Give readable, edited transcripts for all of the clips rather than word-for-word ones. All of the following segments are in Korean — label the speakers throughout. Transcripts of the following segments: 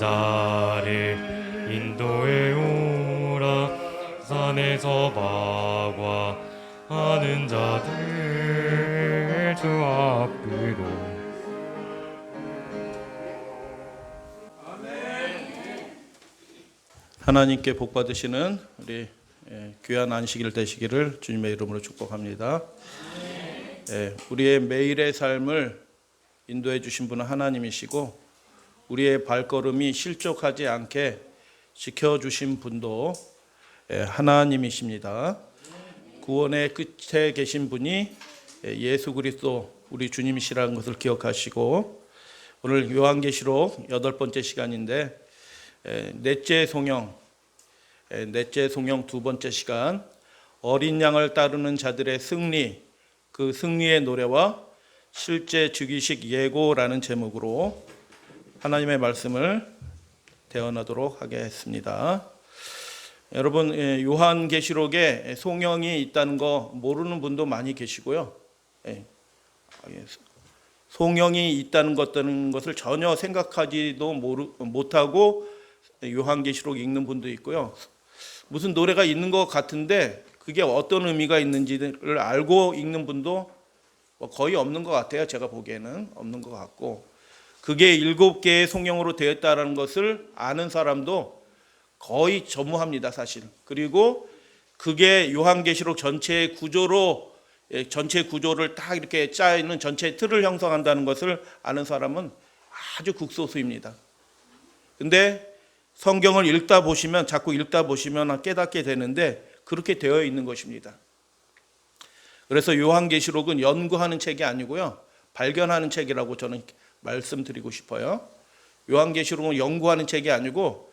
Speaker 1: 자를 인도해 오라. 산에서 방황하는 자들 주 앞으로.
Speaker 2: 하나님께 복 받으시는 우리 귀한 안식일 되시기를 주님의 이름으로 축복합니다. 우리의 매일의 삶을 인도해 주신 분은 하나님이시고 우리의 발걸음이 실족하지 않게 지켜주신 분도 하나님이십니다. 구원의 끝에 계신 분이 예수 그리스도 우리 주님이시라는 것을 기억하시고, 오늘 요한계시록 8번째 시간인데 넷째 송영 두 번째 시간, 어린 양을 따르는 자들의 승리, 그 승리의 노래와 실제 즉위식 예고라는 제목으로 하나님의 말씀을 대언하도록 하겠습니다. 여러분, 요한계시록에 송영이 있다는 거 모르는 분도 많이 계시고요. 송영이 있다는 것을 전혀 생각하지도 못하고 요한계시록 읽는 분도 있고요. 무슨 노래가 있는 것 같은데 그게 어떤 의미가 있는지를 알고 읽는 분도 거의 없는 것 같아요. 제가 보기에는 없는 것 같고, 그게 7개의 송영으로 되었다는 것을 아는 사람도 거의 전무합니다, 사실. 그리고 그게 요한계시록 전체의 구조를 딱 이렇게 짜 있는 전체 틀을 형성한다는 것을 아는 사람은 아주 극소수입니다. 근데 성경을 자꾸 읽다 보시면 깨닫게 되는데 그렇게 되어 있는 것입니다. 그래서 요한계시록은 연구하는 책이 아니고요, 발견하는 책이라고 저는 말씀드리고 싶어요. 요한계시록은 연구하는 책이 아니고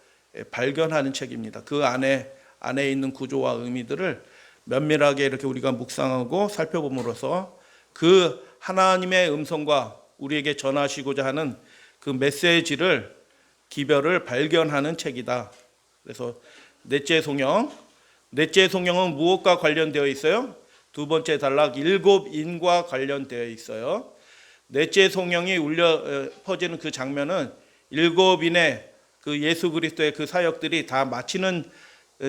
Speaker 2: 발견하는 책입니다. 그 안에 있는 구조와 의미들을 면밀하게 이렇게 우리가 묵상하고 살펴봄으로써 그 하나님의 음성과 우리에게 전하시고자 하는 그 메시지를 기별을 발견하는 책이다. 그래서 넷째 송영은 무엇과 관련되어 있어요? 두 번째 단락 7인과 관련되어 있어요. 넷째 송영이 울려 퍼지는 그 장면은 7인의 그 예수 그리스도의 그 사역들이 다 마치는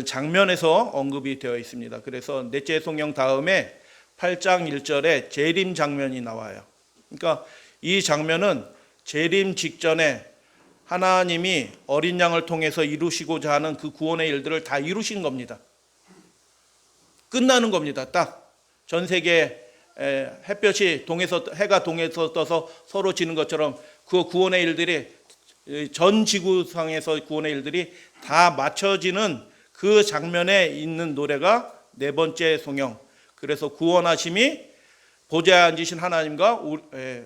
Speaker 2: 장면에서 언급이 되어 있습니다. 그래서 넷째 송영 다음에 8장 1절에 재림 장면이 나와요. 그러니까 이 장면은 재림 직전에 하나님이 어린 양을 통해서 이루시고자 하는 그 구원의 일들을 다 이루신 겁니다. 끝나는 겁니다. 딱 전 세계 햇볕이 해가 동에서 떠서 서로 지는 것처럼 그 구원의 일들이, 전 지구상에서 구원의 일들이 다 맞춰지는 그 장면에 있는 노래가 네 번째 송영. 그래서 구원하심이 보좌에 앉으신 하나님과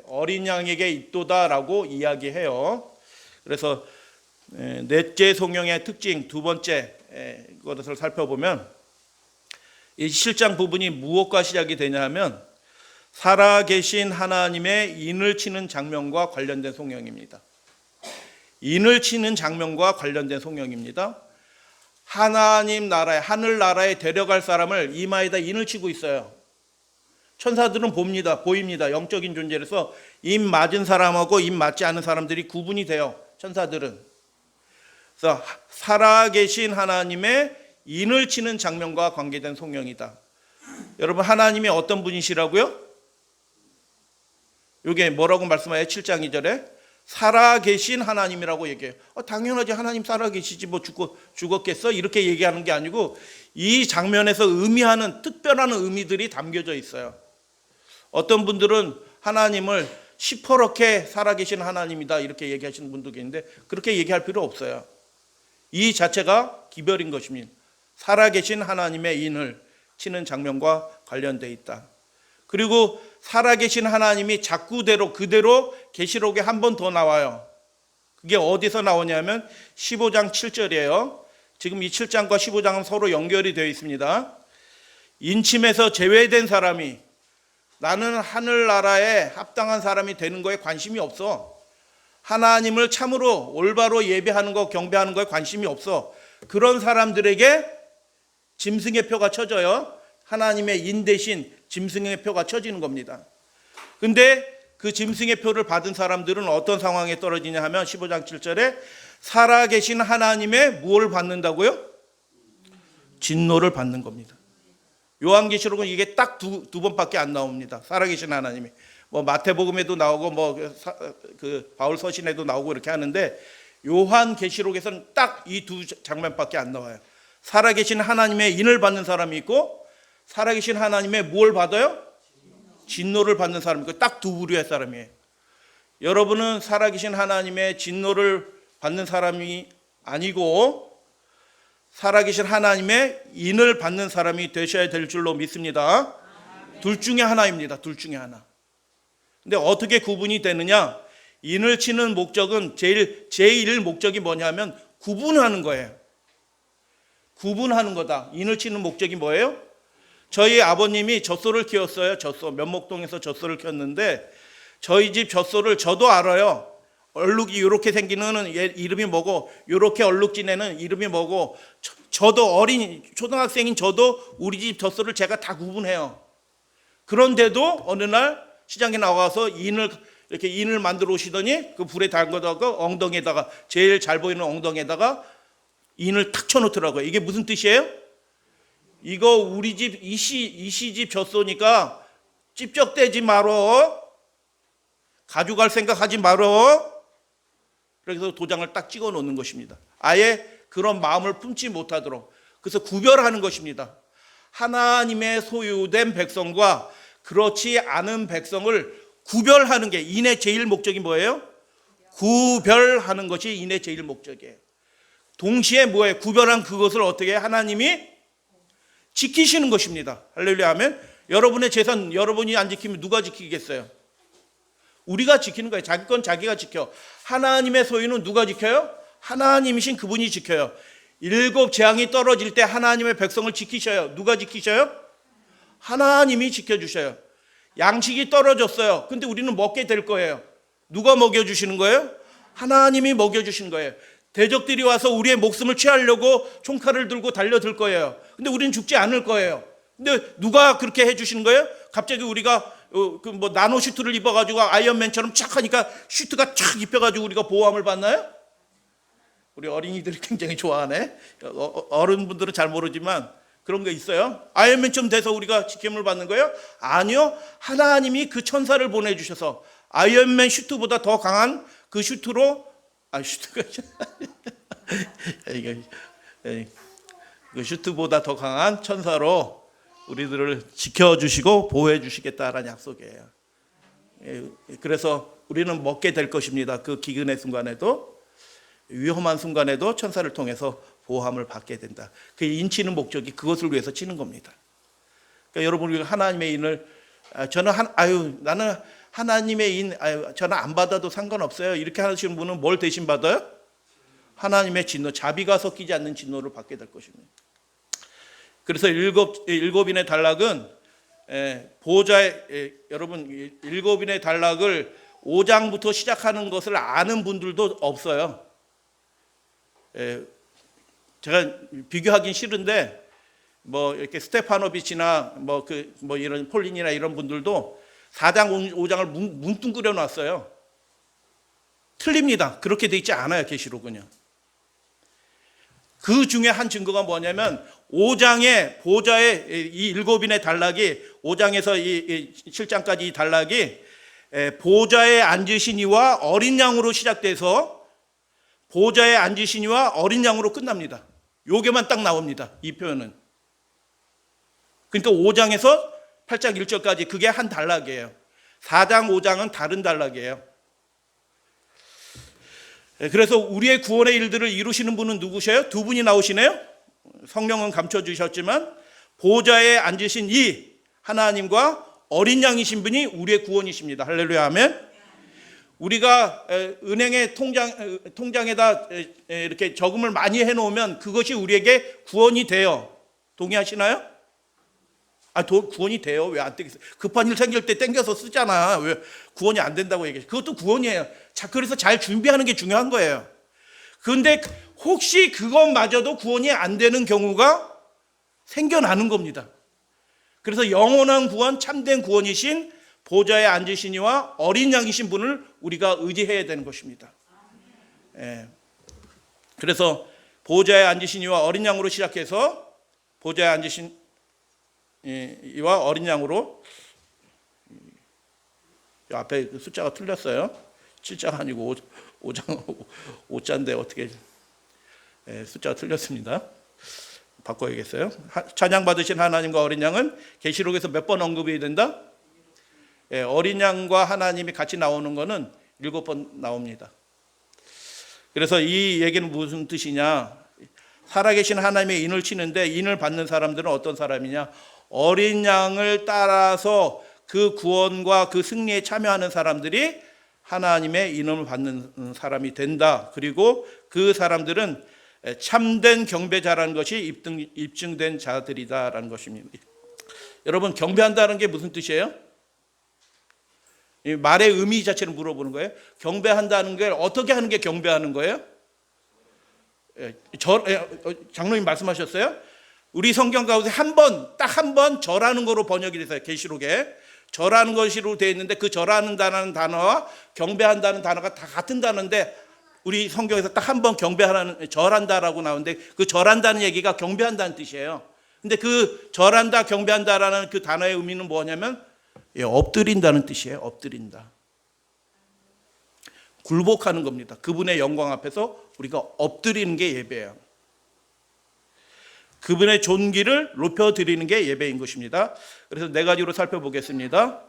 Speaker 2: 어린 양에게 있도다라고 이야기해요. 그래서 넷째 송영의 특징 두 번째 것을 살펴보면, 이 7장 부분이 무엇과 시작이 되냐 하면 살아계신 하나님의 인을 치는 장면과 관련된 송영입니다. 인을 치는 장면과 관련된 송영입니다. 하나님 나라에, 하늘 나라에 데려갈 사람을 이마에다 인을 치고 있어요. 천사들은 보입니다. 영적인 존재라서 인 맞은 사람하고 인 맞지 않은 사람들이 구분이 돼요. 천사들은. 그래서 살아계신 하나님의 인을 치는 장면과 관계된 송영이다. 여러분, 하나님이 어떤 분이시라고요? 이게 뭐라고 말씀하여요? 7장 2절에 살아계신 하나님이라고 얘기해요. 당연하지, 하나님 살아계시지 뭐 죽었겠어? 이렇게 얘기하는 게 아니고 이 장면에서 의미하는 특별한 의미들이 담겨져 있어요. 어떤 분들은 하나님을 시퍼렇게 살아계신 하나님이다 이렇게 얘기하시는 분도 계신데 그렇게 얘기할 필요 없어요. 이 자체가 기별인 것입니다. 살아계신 하나님의 인을 치는 장면과 관련되어 있다. 그리고 살아계신 하나님이 그대로 계시록에 한 번 더 나와요. 그게 어디서 나오냐면 15장 7절이에요. 지금 이 7장과 15장은 서로 연결이 되어 있습니다. 인침에서 제외된 사람이 나는 하늘나라에 합당한 사람이 되는 거에 관심이 없어. 하나님을 참으로 올바로 예배하는 거, 경배하는 거에 관심이 없어. 그런 사람들에게 짐승의 표가 쳐져요. 하나님의 인 대신 짐승의 표가 쳐지는 겁니다. 근데 그 짐승의 표를 받은 사람들은 어떤 상황에 떨어지냐 하면 15장 7절에 살아계신 하나님의 무엇을 받는다고요? 진노를 받는 겁니다. 요한계시록은 이게 딱 두 번밖에 안 나옵니다. 살아계신 하나님이. 뭐 마태복음에도 나오고 그 바울 서신에도 나오고 이렇게 하는데 요한계시록에서는 딱 이 두 장면밖에 안 나와요. 살아계신 하나님의 인을 받는 사람이 있고 살아계신 하나님의 무엇을 받아요? 진노를 받는 사람이 있고 딱 두 부류의 사람이에요. 여러분은 살아계신 하나님의 진노를 받는 사람이 아니고 살아계신 하나님의 인을 받는 사람이 되셔야 될 줄로 믿습니다. 둘 중에 하나입니다. 둘 중에 하나. 근데 어떻게 구분이 되느냐? 인을 치는 목적은 제1 목적이 뭐냐면 구분하는 거예요. 구분하는 거다. 인을 치는 목적이 뭐예요? 저희 아버님이 젖소를 키웠어요. 젖소. 면목동에서 젖소를 키웠는데 저희 집 젖소를 저도 알아요. 얼룩이 이렇게 생기는 얘 이름이 뭐고 이렇게 얼룩진 애는 이름이 뭐고 저도 어린 초등학생인 저도 우리 집 젖소를 제가 다 구분해요. 그런데도 어느 날 시장에 나와서 이렇게 인을 만들어 오시더니 그 불에 담가다가 엉덩이에다가 제일 잘 보이는 엉덩이에다가 인을 탁 쳐놓더라고요. 이게 무슨 뜻이에요? 이거 우리 집 이씨 집 젖소니까 찝쩍대지 말어. 가져갈 생각하지 말어. 그래서 도장을 딱 찍어 놓는 것입니다. 아예 그런 마음을 품지 못하도록. 그래서 구별하는 것입니다. 하나님의 소유된 백성과 그렇지 않은 백성을 구별하는 게 인의 제일 목적이 뭐예요? 구별하는 것이 인의 제일 목적이에요. 동시에 뭐예요? 구별한 그것을 어떻게 하나님이 지키시는 것입니다. 할렐루야 하면 여러분의 재산 여러분이 안 지키면 누가 지키겠어요? 우리가 지키는 거예요. 자기 건 자기가 지켜. 하나님의 소유는 누가 지켜요? 하나님이신 그분이 지켜요. 7 재앙이 떨어질 때 하나님의 백성을 지키셔요. 누가 지키셔요? 하나님이 지켜주셔요. 양식이 떨어졌어요. 근데 우리는 먹게 될 거예요. 누가 먹여주시는 거예요? 하나님이 먹여주시는 거예요. 대적들이 와서 우리의 목숨을 취하려고 총칼을 들고 달려들 거예요. 근데 우리는 죽지 않을 거예요. 근데 누가 그렇게 해주시는 거예요? 갑자기 우리가 나노 슈트를 입어가지고 아이언맨처럼 착 하니까 슈트가 착 입혀가지고 우리가 보호함을 받나요? 우리 어린이들이 굉장히 좋아하네. 어른분들은 잘 모르지만 그런 거 있어요. 아이언맨처럼 돼서 우리가 지킴을 받는 거예요? 아니요. 하나님이 그 천사를 보내주셔서 아이언맨 슈트보다 더 강한 그 슈트로 슈트가 그 슈트보다 더 강한 천사로 우리들을 지켜주시고 보호해 주시겠다라는 약속이에요. 그래서 우리는 먹게 될 것입니다. 그 기근의 순간에도 위험한 순간에도 천사를 통해서 보호함을 받게 된다. 그 인치는 목적이 그것을 위해서 치는 겁니다. 그러니까 여러분 하나님의 인을 나는 하나님의 인 저는 안 받아도 상관없어요. 이렇게 하시는 분은 뭘 대신 받아요? 하나님의 진노, 자비가 섞이지 않는 진노를 받게 될 것입니다. 그래서 일곱인의 단락은 보호자의 여러분 일곱인의 단락을 5장부터 시작하는 것을 아는 분들도 없어요. 제가 비교하긴 싫은데 이렇게 스테파노비치나 이런 폴린이나 이런 분들도 4장 5장을 뭉뚱그려 놨어요. 틀립니다. 그렇게 돼 있지 않아요. 계시록은요. 그 중에 한 증거가 뭐냐면 5장의 보좌의 이 7인의 단락이 5장에서 이 7장까지 이 단락이 보좌에 앉으신 이와 어린 양으로 시작돼서 보좌에 앉으신 이와 어린 양으로 끝납니다. 요게만 딱 나옵니다. 이 표현은. 그러니까 5장에서 8장 1절까지 그게 한 단락이에요. 4장 5장은 다른 단락이에요. 그래서 우리의 구원의 일들을 이루시는 분은 누구셔요? 두 분이 나오시네요. 성령은 감춰주셨지만 보좌에 앉으신 이 하나님과 어린 양이신 분이 우리의 구원이십니다. 할렐루야 아멘. 우리가 은행의 통장에다 이렇게 저금을 많이 해놓으면 그것이 우리에게 구원이 돼요. 동의하시나요? 구원이 돼요. 왜 안 되겠어요? 급한 일 생길 때 땡겨서 쓰잖아. 왜 구원이 안 된다고 얘기해? 그것도 구원이에요. 그래서 잘 준비하는 게 중요한 거예요. 그런데 혹시 그것마저도 구원이 안 되는 경우가 생겨나는 겁니다. 그래서 영원한 구원, 참된 구원이신 보좌에 앉으신 이와 어린 양이신 분을 우리가 의지해야 되는 것입니다. 그래서 보좌에 앉으신 이와 어린 양으로 시작해서 보좌에 앉으신 이와 어린 양으로, 앞에 숫자가 틀렸어요. 7자가 아니고 5자인데 어떻게 숫자가 틀렸습니다. 바꿔야겠어요. 찬양 받으신 하나님과 어린 양은 계시록에서 몇 번 언급이 된다? 어린 양과 하나님이 같이 나오는 거는 7번 나옵니다. 그래서 이 얘기는 무슨 뜻이냐? 살아계신 하나님의 인을 치는데 인을 받는 사람들은 어떤 사람이냐? 어린 양을 따라서 그 구원과 그 승리에 참여하는 사람들이 하나님의 인을 받는 사람이 된다. 그리고 그 사람들은 참된 경배자라는 것이 입증된 자들이다라는 것입니다. 여러분, 경배한다는 게 무슨 뜻이에요? 이 말의 의미 자체를 물어보는 거예요. 경배한다는 게 어떻게 하는 게 경배하는 거예요? 장로님 말씀하셨어요? 우리 성경 가운데 딱 한 번 절하는 거로 번역이 됐어요. 계시록에 절하는 것으로 되어 있는데 그 절하는다는 단어와 경배한다는 단어가 다 같은 단어인데 우리 성경에서 딱 한 번 경배하는, 절한다라고 나오는데 그 절한다는 얘기가 경배한다는 뜻이에요. 근데 그 절한다, 경배한다라는 그 단어의 의미는 뭐냐면 엎드린다는 뜻이에요. 엎드린다. 굴복하는 겁니다. 그분의 영광 앞에서 우리가 엎드리는 게 예배예요. 그분의 존귀를 높여드리는 게 예배인 것입니다. 그래서 네 가지로 살펴보겠습니다.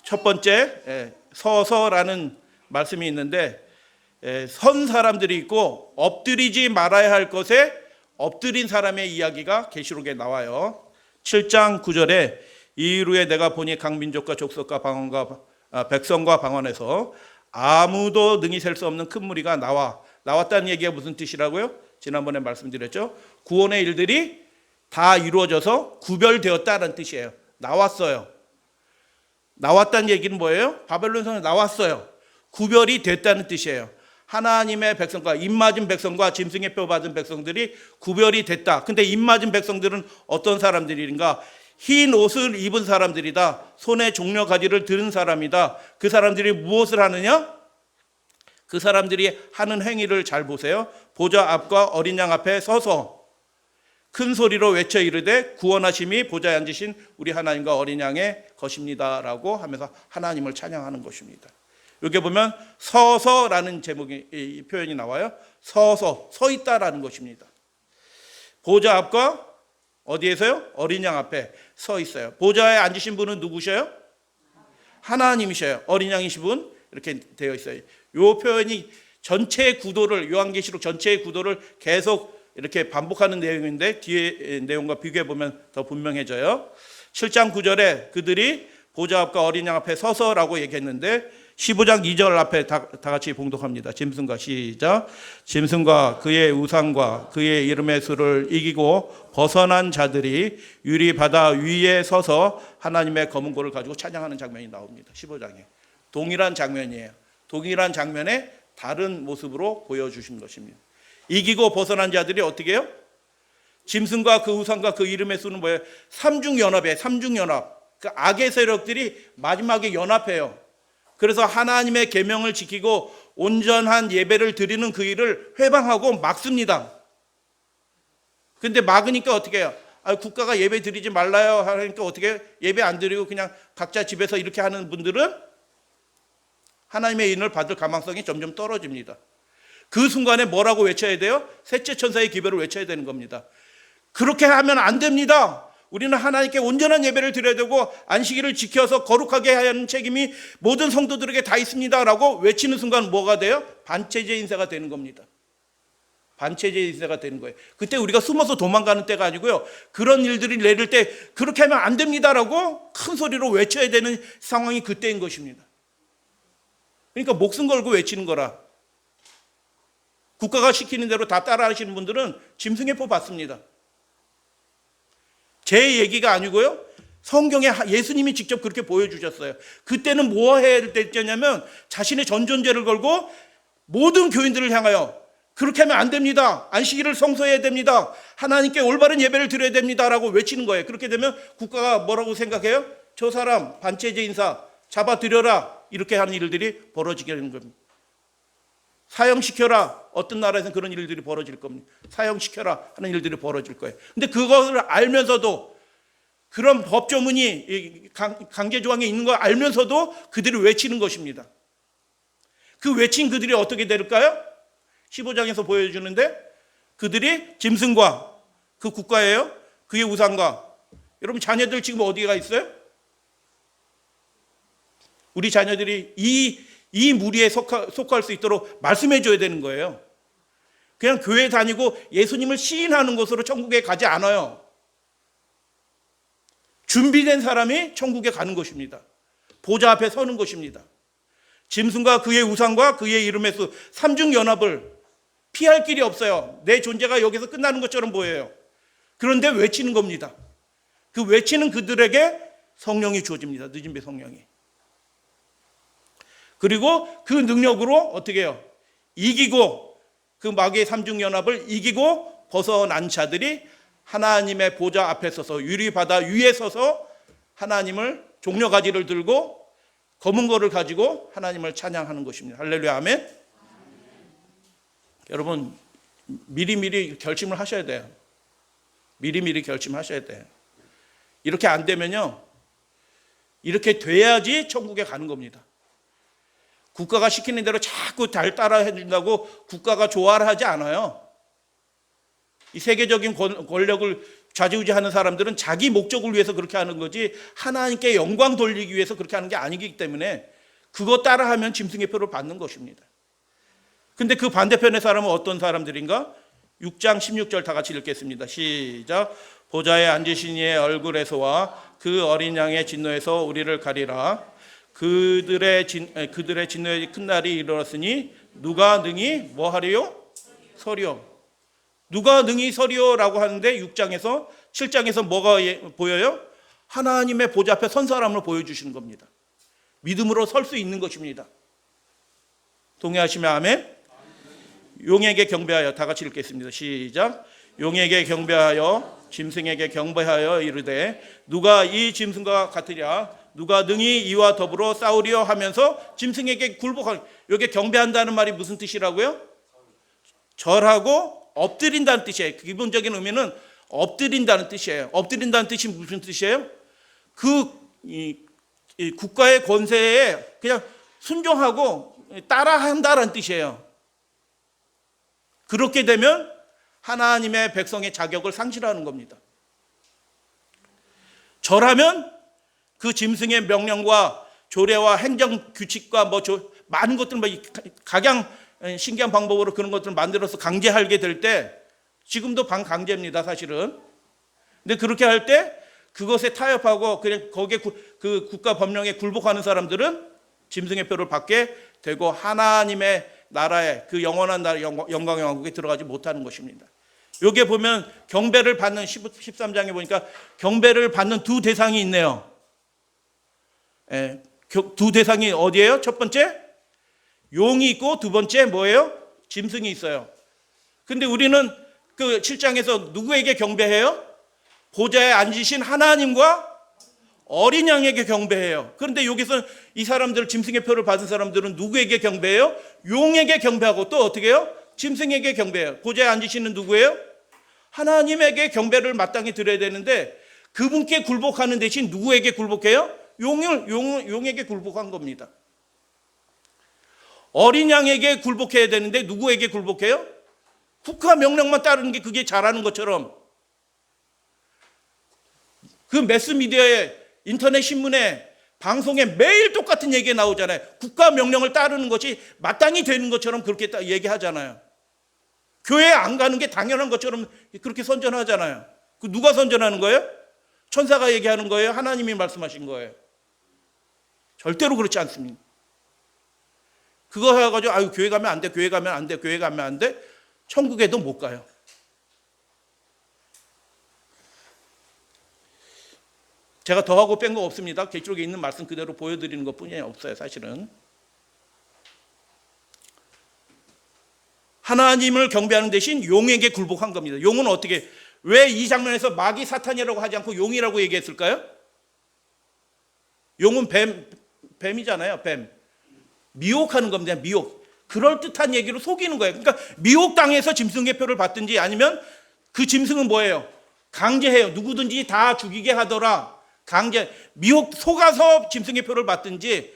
Speaker 2: 첫 번째, 서서라는 말씀이 있는데 선 사람들이 있고 엎드리지 말아야 할 것에 엎드린 사람의 이야기가 계시록에 나와요. 7장 9절에 이후에 내가 보니 각 민족과 족속과 방언과 백성과 방언에서 아무도 능히 셀 수 없는 큰 무리가 나왔다는 얘기가 무슨 뜻이라고요? 지난번에 말씀드렸죠. 구원의 일들이 다 이루어져서 구별되었다는 뜻이에요. 나왔어요. 나왔다는 얘기는 뭐예요? 바벨론 성에 나왔어요. 구별이 됐다는 뜻이에요. 하나님의 백성과 입맞은 백성과 짐승의 뼈 받은 백성들이 구별이 됐다. 근데 입맞은 백성들은 어떤 사람들인가? 흰 옷을 입은 사람들이다. 손에 종려 가지를 들은 사람이다. 그 사람들이 무엇을 하느냐? 그 사람들이 하는 행위를 잘 보세요. 보좌 앞과 어린 양 앞에 서서 큰 소리로 외쳐 이르되 구원하심이 보좌에 앉으신 우리 하나님과 어린 양의 것입니다라고 하면서 하나님을 찬양하는 것입니다. 여기 보면 서서라는 제목이 표현이 나와요. 서서, 서 있다라는 것입니다. 보좌 앞과 어디에서요? 어린 양 앞에 서 있어요. 보좌에 앉으신 분은 누구셔요? 하나님이셔요. 어린 양이신 분 이렇게 되어 있어요. 이 표현이 전체의 구도를, 요한계시록 전체의 구도를 계속 이렇게 반복하는 내용인데 뒤에 내용과 비교해 보면 더 분명해져요. 7장 9절에 그들이 보좌 앞과 어린 양 앞에 서서라고 얘기했는데 15장 2절 앞에 다 같이 봉독합니다. 짐승과 시작. 짐승과 그의 우상과 그의 이름의 수를 이기고 벗어난 자들이 유리 바다 위에 서서 하나님의 검은 고를 가지고 찬양하는 장면이 나옵니다. 15장에. 동일한 장면이에요. 동일한 장면에 다른 모습으로 보여주신 것입니다. 이기고 벗어난 자들이 어떻게 해요? 짐승과 그 우상과 그 이름의 수는 뭐예요? 삼중연합이에요. 삼중연합. 그 악의 세력들이 마지막에 연합해요. 그래서 하나님의 계명을 지키고 온전한 예배를 드리는 그 일을 회방하고 막습니다. 근데 막으니까 어떻게 해요? 국가가 예배 드리지 말라요 하니까 어떻게 해요? 예배 안 드리고 그냥 각자 집에서 이렇게 하는 분들은 하나님의 인을 받을 가망성이 점점 떨어집니다. 그 순간에 뭐라고 외쳐야 돼요? 셋째 천사의 기별을 외쳐야 되는 겁니다. 그렇게 하면 안 됩니다. 우리는 하나님께 온전한 예배를 드려야 되고 안식일을 지켜서 거룩하게 해야 하는 책임이 모든 성도들에게 다 있습니다라고 외치는 순간 뭐가 돼요? 반체제 인사가 되는 겁니다. 반체제 인사가 되는 거예요. 그때 우리가 숨어서 도망가는 때가 아니고요. 그런 일들이 내릴 때 그렇게 하면 안 됩니다라고 큰 소리로 외쳐야 되는 상황이 그때인 것입니다. 그러니까 목숨 걸고 외치는 거라. 국가가 시키는 대로 다 따라하시는 분들은 짐승의 표 받습니다. 제 얘기가 아니고요. 성경에 예수님이 직접 그렇게 보여주셨어요. 그때는 뭐 해야 됐냐면 자신의 전존재를 걸고 모든 교인들을 향하여 그렇게 하면 안 됩니다. 안식일을 성소해야 됩니다. 하나님께 올바른 예배를 드려야 됩니다라고 외치는 거예요. 그렇게 되면 국가가 뭐라고 생각해요? 저 사람 반체제 인사 잡아들여라. 이렇게 하는 일들이 벌어지게 되는 겁니다. 사형시켜라. 어떤 나라에서는 그런 일들이 벌어질 겁니다. 사형시켜라 하는 일들이 벌어질 거예요. 근데 그것을 알면서도, 그런 법조문이 강제조항에 있는 걸 알면서도 그들이 외치는 것입니다. 그 외친 그들이 어떻게 될까요? 15장에서 보여주는데, 그들이 짐승과 그 국가예요. 그의 우상과. 여러분 자녀들 지금 어디가 있어요? 우리 자녀들이 이 무리에 속할 수 있도록 말씀해 줘야 되는 거예요. 그냥 교회 다니고 예수님을 시인하는 곳으로 천국에 가지 않아요. 준비된 사람이 천국에 가는 것입니다. 보좌 앞에 서는 것입니다. 짐승과 그의 우상과 그의 이름의 수 삼중연합을 피할 길이 없어요. 내 존재가 여기서 끝나는 것처럼 보여요. 그런데 외치는 겁니다. 그 외치는 그들에게 성령이 주어집니다. 늦은 배 성령이. 그리고 그 능력으로 어떻게 해요? 이기고, 그 마귀의 삼중연합을 이기고 벗어난 자들이 하나님의 보좌 앞에 서서, 유리바다 위에 서서 하나님을 종려가지를 들고 검은 거를 가지고 하나님을 찬양하는 것입니다. 할렐루야, 아멘. 여러분 미리미리 결심을 하셔야 돼요. 미리미리 결심하셔야 돼요. 이렇게 안 되면요, 이렇게 돼야지 천국에 가는 겁니다. 국가가 시키는 대로 자꾸 잘 따라 해준다고 국가가 좋아를 하지 않아요. 이 세계적인 권력을 좌지우지하는 사람들은 자기 목적을 위해서 그렇게 하는 거지, 하나님께 영광 돌리기 위해서 그렇게 하는 게 아니기 때문에 그거 따라하면 짐승의 표를 받는 것입니다. 근데 그 반대편의 사람은 어떤 사람들인가? 6장 16절 다 같이 읽겠습니다. 시작. 보좌에 앉으신 이의 얼굴에서와 그 어린 양의 진노에서 우리를 가리라. 그들의 진노의 큰 날이 이르렀으니 누가 능히 뭐 하리요? 서리요. 누가 능히 서리요라고 하는데 6장에서 7장에서 뭐가 보여요? 하나님의 보좌 앞에 선 사람을 보여주시는 겁니다. 믿음으로 설 수 있는 것입니다. 동의하시면 아멘. 용에게 경배하여, 다 같이 읽겠습니다. 시작. 용에게 경배하여 짐승에게 경배하여 이르되 누가 이 짐승과 같으랴? 누가 능히 이와 더불어 싸우리요 하면서 짐승에게 굴복하는, 여기 경배한다는 말이 무슨 뜻이라고요? 절하고 엎드린다는 뜻이에요. 기본적인 의미는 엎드린다는 뜻이에요. 엎드린다는 뜻이 무슨 뜻이에요? 이 국가의 권세에 그냥 순종하고 따라한다는 뜻이에요. 그렇게 되면 하나님의 백성의 자격을 상실하는 겁니다. 절하면 그 짐승의 명령과 조례와 행정 규칙과 많은 것들, 각양 신기한 방법으로 그런 것들을 만들어서 강제하게 될 때, 지금도 반강제입니다 사실은. 근데 그렇게 할 때 그것에 타협하고 그냥 거기에 그 국가 법령에 굴복하는 사람들은 짐승의 표를 받게 되고 하나님의 나라에, 그 영원한 나라, 영광의 왕국에 들어가지 못하는 것입니다. 여기에 보면 경배를 받는 13장에 보니까 경배를 받는 두 대상이 있네요. 두 대상이 어디예요? 첫 번째 용이 있고, 두 번째 뭐예요? 짐승이 있어요. 근데 우리는 그 7장에서 누구에게 경배해요? 보좌에 앉으신 하나님과 어린 양에게 경배해요. 그런데 여기서 이 사람들, 짐승의 표를 받은 사람들은 누구에게 경배해요? 용에게 경배하고 또 어떻게 해요? 짐승에게 경배해요. 보좌에 앉으시는 누구예요? 하나님에게 경배를 마땅히 드려야 되는데 그분께 굴복하는 대신 누구에게 굴복해요? 용에게 굴복한 겁니다. 어린 양에게 굴복해야 되는데 누구에게 굴복해요? 국가 명령만 따르는 게 그게 잘하는 것처럼, 그 매스미디어에, 인터넷 신문에, 방송에 매일 똑같은 얘기가 나오잖아요. 국가 명령을 따르는 것이 마땅히 되는 것처럼 그렇게 얘기하잖아요. 교회에 안 가는 게 당연한 것처럼 그렇게 선전하잖아요. 그 누가 선전하는 거예요? 천사가 얘기하는 거예요? 하나님이 말씀하신 거예요? 절대로 그렇지 않습니다. 그거 해가지고 아유 교회 가면 안 돼, 교회 가면 안 돼, 교회 가면 안 돼. 천국에도 못 가요. 제가 더하고 뺀 거 없습니다. 계시록에 있는 말씀 그대로 보여드리는 것뿐이 없어요. 사실은 하나님을 경배하는 대신 용에게 굴복한 겁니다. 용은 어떻게, 왜 이 장면에서 마귀 사탄이라고 하지 않고 용이라고 얘기했을까요? 용은 뱀이잖아요. 뱀. 미혹하는 겁니다. 미혹. 그럴듯한 얘기로 속이는 거예요. 그러니까 미혹당해서 짐승계표를 받든지 아니면 그 짐승은 뭐예요? 강제해요. 누구든지 다 죽이게 하더라. 미혹 속아서 짐승계표를 받든지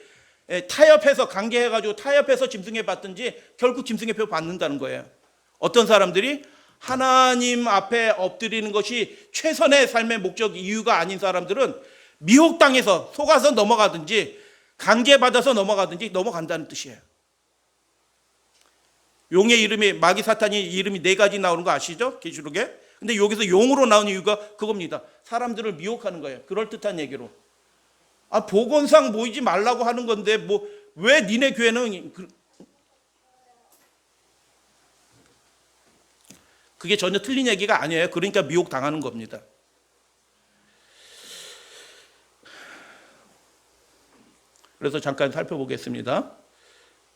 Speaker 2: 타협해서 강제해가지고 타협해서 짐승계 받든지 결국 짐승계표 받는다는 거예요. 어떤 사람들이 하나님 앞에 엎드리는 것이 최선의 삶의 목적 이유가 아닌 사람들은 미혹당해서 속아서 넘어가든지 강제받아서 넘어가든지 넘어간다는 뜻이에요. 용의 이름이 마귀 사탄이 이름이 4가지 나오는 거 아시죠? 계시록에. 근데 여기서 용으로 나온 이유가 그겁니다. 사람들을 미혹하는 거예요. 그럴듯한 얘기로. 복원상 모이지 말라고 하는 건데 왜 니네 교회는 그게 전혀 틀린 얘기가 아니에요. 그러니까 미혹당하는 겁니다. 그래서 잠깐 살펴보겠습니다.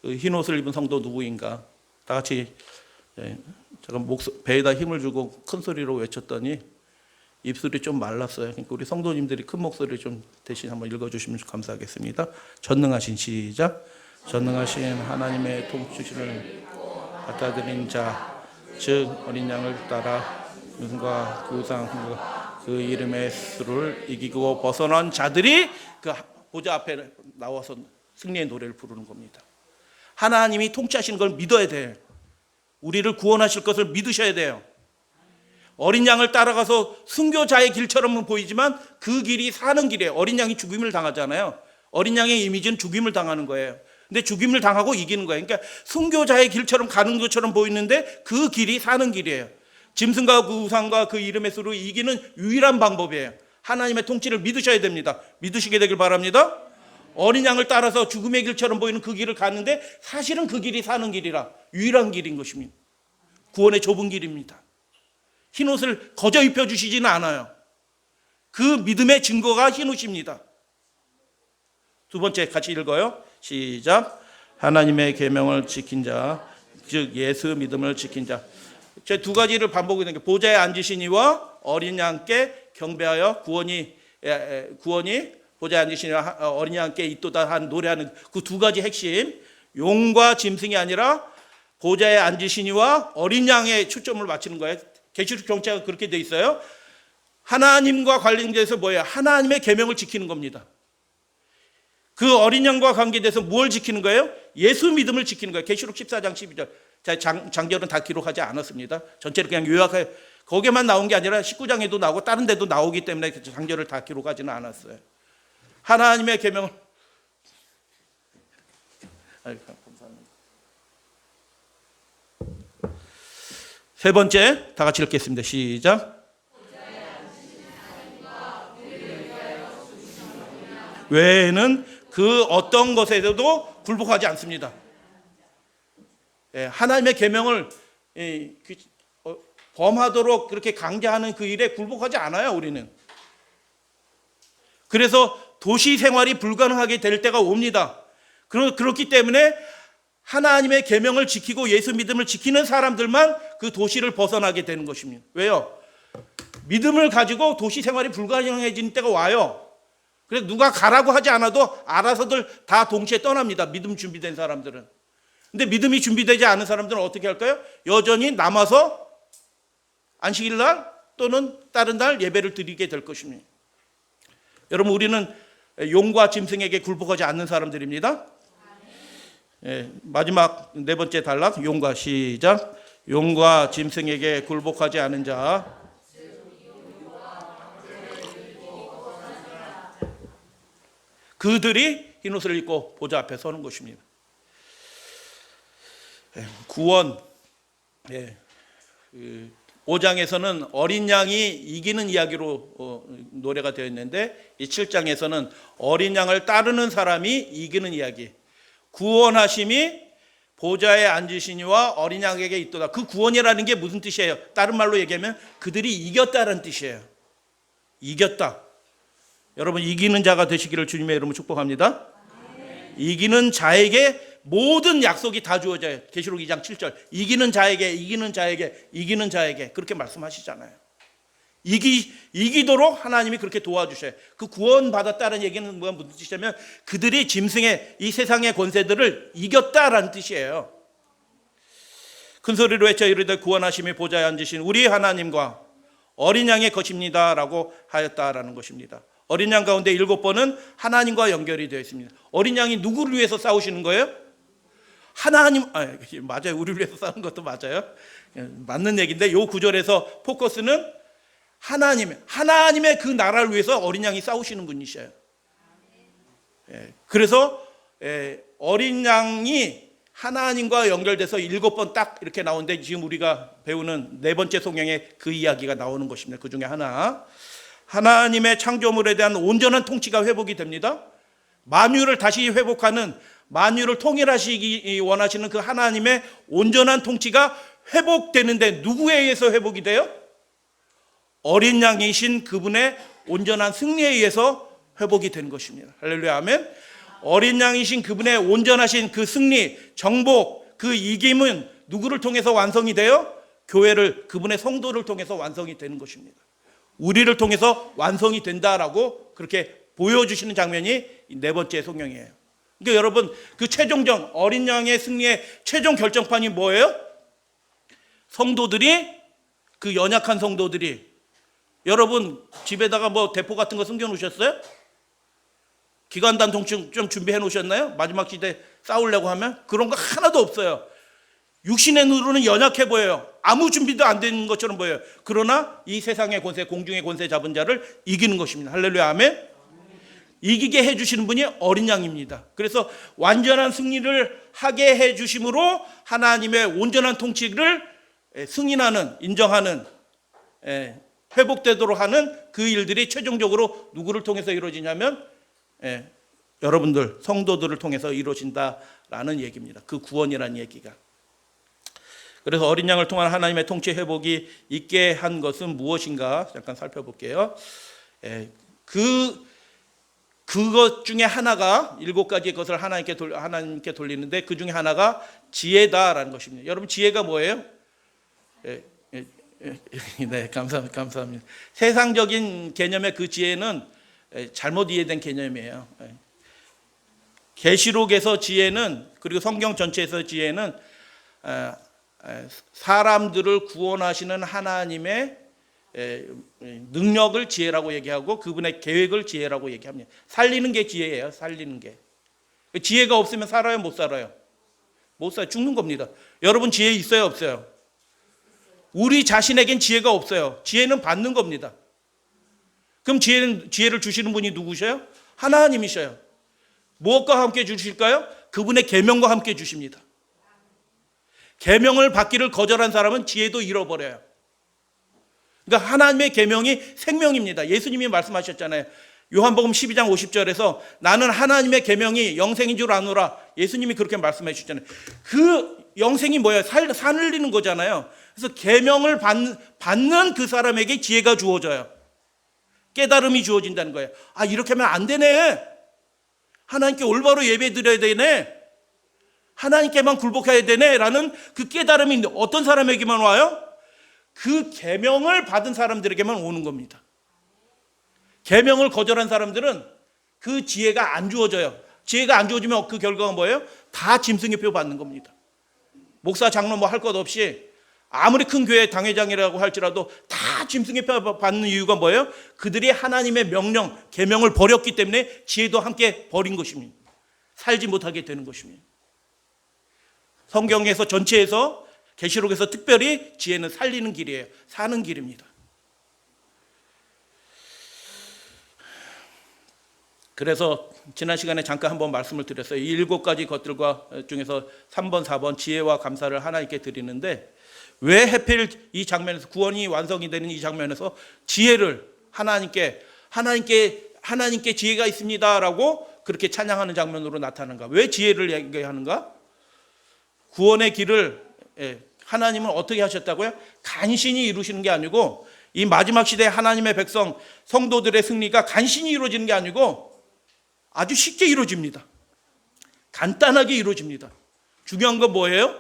Speaker 2: 그 흰 옷을 입은 성도 누구인가? 다 같이 잠깐 배에다 힘을 주고 큰 소리로 외쳤더니 입술이 좀 말랐어요. 그러니까 우리 성도님들이 큰 목소리 좀 대신 한번 읽어주시면 감사하겠습니다. 전능하신 시작. 전능하신 하나님의 통치를 받아들인 자, 즉 어린 양을 따라 눈과 그 우상과 그 이름의 수를 이기고 벗어난 자들이 그 보좌 앞에 나와서 승리의 노래를 부르는 겁니다. 하나님이 통치하시는 걸 믿어야 돼요. 우리를 구원하실 것을 믿으셔야 돼요. 어린 양을 따라가서 순교자의 길처럼은 보이지만 그 길이 사는 길이에요. 어린 양이 죽임을 당하잖아요. 어린 양의 이미지는 죽임을 당하는 거예요. 근데 죽임을 당하고 이기는 거예요. 그러니까 순교자의 길처럼 가는 것처럼 보이는데 그 길이 사는 길이에요. 짐승과 그 우상과 그 이름의 수로 이기는 유일한 방법이에요. 하나님의 통치를 믿으셔야 됩니다. 믿으시게 되길 바랍니다. 어린 양을 따라서 죽음의 길처럼 보이는 그 길을 가는데 사실은 그 길이 사는 길이라 유일한 길인 것입니다. 구원의 좁은 길입니다. 흰옷을 거저 입혀주시지는 않아요. 그 믿음의 증거가 흰옷입니다. 두 번째 같이 읽어요. 시작. 하나님의 계명을 지킨 자, 즉 예수 믿음을 지킨 자. 제 2가지를 반복하는 게 보좌에 앉으신 이와 어린 양께 경배하여 구원이 보좌에 앉으신 이와 어린 양께 있도다 한 노래하는 그 2가지 핵심. 용과 짐승이 아니라 보좌에 앉으신 이와 어린 양에 초점을 맞추는 거예요. 계시록 경제가 그렇게 돼 있어요. 하나님과 관련돼서 뭐예요? 하나님의 계명을 지키는 겁니다. 그 어린 양과 관계돼서 뭘 지키는 거예요? 예수 믿음을 지키는 거예요. 계시록 14장 12절. 장절은 다 기록하지 않았습니다. 전체를 그냥 요약해. 거기에만 나온 게 아니라 19장에도 나오고 다른 데도 나오기 때문에 장절을 다 기록하지는 않았어요. 하나님의 계명을 감사합니다. 세 번째 다 같이 읽겠습니다. 시작. 외에는 그 어떤 것에도 굴복하지 않습니다. 하나님의 계명을 범하도록 그렇게 강제하는 그 일에 굴복하지 않아요. 우리는. 그래서 도시 생활이 불가능하게 될 때가 옵니다. 그렇기 때문에 하나님의 계명을 지키고 예수 믿음을 지키는 사람들만 그 도시를 벗어나게 되는 것입니다. 왜요? 믿음을 가지고 도시 생활이 불가능해지는 때가 와요. 그래서 누가 가라고 하지 않아도 알아서들 다 동시에 떠납니다. 믿음 준비된 사람들은. 근데 믿음이 준비되지 않은 사람들은 어떻게 할까요? 여전히 남아서 안식일 날 또는 다른 날 예배를 드리게 될 것입니다. 여러분, 우리는 용과 짐승에게 굴복하지 않는 사람들입니다. 마지막 네 번째 단락, 용과 시작. 용과 짐승에게 굴복하지 않은 자, 그들이 흰옷을 입고 보좌 앞에 서는 것입니다. 구원, 5장에서는 어린 양이 이기는 이야기로 노래가 되어 있는데 이 7장에서는 어린 양을 따르는 사람이 이기는 이야기. 구원하심이 보좌에 앉으시니와 어린 양에게 있도다. 그 구원이라는 게 무슨 뜻이에요? 다른 말로 얘기하면 그들이 이겼다는 뜻이에요. 이겼다. 여러분, 이기는 자가 되시기를 주님의 이름으로 축복합니다. 이기는 자에게 모든 약속이 다 주어져요. 계시록 2장 7절. 이기는 자에게 그렇게 말씀하시잖아요. 이기도록 하나님이 그렇게 도와주셔요. 그 구원받았다는 얘기는 무슨 뜻이냐면 그들이 짐승의 이 세상의 권세들을 이겼다라는 뜻이에요. 큰 소리로 외쳐 이르되 구원하심이 보좌에 앉으신 우리 하나님과 어린 양의 것입니다라고 하였다라는 것입니다. 어린 양 가운데 7번은 하나님과 연결이 되어 있습니다. 어린 양이 누구를 위해서 싸우시는 거예요? 하나님, 맞아요. 우리를 위해서 싸우는 것도 맞아요. 맞는 얘기인데 이 구절에서 포커스는 하나님의 그 나라를 위해서 어린 양이 싸우시는 분이셔요. 그래서 어린 양이 하나님과 연결돼서 7번 딱 이렇게 나오는데 지금 우리가 배우는 4번째 성경에 그 이야기가 나오는 것입니다. 그 중에 하나, 하나님의 창조물에 대한 온전한 통치가 회복이 됩니다. 만유를 다시 회복하는, 만유를 통일하시기 원하시는 그 하나님의 온전한 통치가 회복되는데 누구에 의해서 회복이 돼요? 어린 양이신 그분의 온전한 승리에 의해서 회복이 된 것입니다. 할렐루야, 아멘. 어린 양이신 그분의 온전하신 그 승리, 정복, 그 이김은 누구를 통해서 완성이 돼요? 교회를, 그분의 성도를 통해서 완성이 되는 것입니다. 우리를 통해서 완성이 된다라고 그렇게 보여주시는 장면이 4번째 성경이에요. 그러니까 여러분, 그 최종적 어린 양의 승리의 최종 결정판이 뭐예요? 성도들이, 그 연약한 성도들이, 여러분 집에다가 뭐 대포 같은 거 숨겨 놓으셨어요? 기관단 통증 좀 준비해 놓으셨나요? 마지막 시대 싸우려고 하면 그런 거 하나도 없어요. 육신의 눈으로는 연약해 보여요. 아무 준비도 안 된 것처럼 보여요. 그러나 이 세상의 권세, 공중의 권세 잡은 자를 이기는 것입니다. 할렐루야, 아멘. 이기게 해주시는 분이 어린 양입니다. 그래서 완전한 승리를 하게 해주심으로 하나님의 온전한 통치를 승인하는, 인정하는, 회복되도록 하는 그 일들이 최종적으로 누구를 통해서 이루어지냐면 여러분들 성도들을 통해서 이루어진다라는 얘기입니다. 그 구원이라는 얘기가. 그래서 어린 양을 통한 하나님의 통치 회복이 있게 한 것은 무엇인가 잠깐 살펴볼게요. 그것 중에 하나가 7가지의 것을 하나님께 돌리는데 그 중에 하나가 지혜다라는 것입니다. 여러분 지혜가 뭐예요? 네, 감사합니다. 세상적인 개념의 그 지혜는 잘못 이해된 개념이에요. 계시록에서 지혜는, 그리고 성경 전체에서 지혜는 사람들을 구원하시는 하나님의 능력을 지혜라고 얘기하고 그분의 계획을 지혜라고 얘기합니다. 살리는 게 지혜예요. 살리는 게. 지혜가 없으면 살아요? 못 살아요? 못 살아요. 죽는 겁니다. 여러분 지혜 있어요? 없어요? 우리 자신에겐 지혜가 없어요. 지혜는 받는 겁니다. 그럼 지혜를 주시는 분이 누구셔요? 하나님이셔요. 무엇과 함께 주실까요? 그분의 계명과 함께 주십니다. 계명을 받기를 거절한 사람은 지혜도 잃어버려요. 그러니까 하나님의 계명이 생명입니다. 예수님이 말씀하셨잖아요. 요한복음 12장 50절에서 나는 하나님의 계명이 영생인 줄 아노라. 예수님이 그렇게 말씀해 주셨잖아요. 그 영생이 뭐예요? 살리는 거잖아요. 그래서 계명을 받는 그 사람에게 지혜가 주어져요. 깨달음이 주어진다는 거예요. 아, 이렇게 하면 안 되네. 하나님께 올바로 예배 드려야 되네. 하나님께만 굴복해야 되네. 라는 그 깨달음이 어떤 사람에게만 와요? 그 계명을 받은 사람들에게만 오는 겁니다. 계명을 거절한 사람들은 그 지혜가 안 주어져요. 지혜가 안 주어지면 그 결과가 뭐예요? 다 짐승의 표 받는 겁니다. 목사, 장로 뭐 할 것 없이 아무리 큰 교회 당회장이라고 할지라도 다 짐승의 표 받는 이유가 뭐예요? 그들이 하나님의 명령, 계명을 버렸기 때문에 지혜도 함께 버린 것입니다. 살지 못하게 되는 것입니다. 성경에서 전체에서 계시록에서 특별히 지혜는 살리는 길이에요. 사는 길입니다. 그래서 지난 시간에 잠깐 한번 말씀을 드렸어요. 이 7가지 것들과 중에서 3번, 4번 지혜와 감사를 하나님께 드리는데 왜 하필 이 장면에서 구원이 완성이 되는 이 장면에서 지혜를 하나님께 지혜가 있습니다라고 그렇게 찬양하는 장면으로 나타나는가? 왜 지혜를 얘기하는가? 구원의 길을 하나님은 어떻게 하셨다고요? 간신히 이루시는 게 아니고 이 마지막 시대에 하나님의 백성 성도들의 승리가 간신히 이루어지는 게 아니고 아주 쉽게 이루어집니다. 간단하게 이루어집니다. 중요한 건 뭐예요?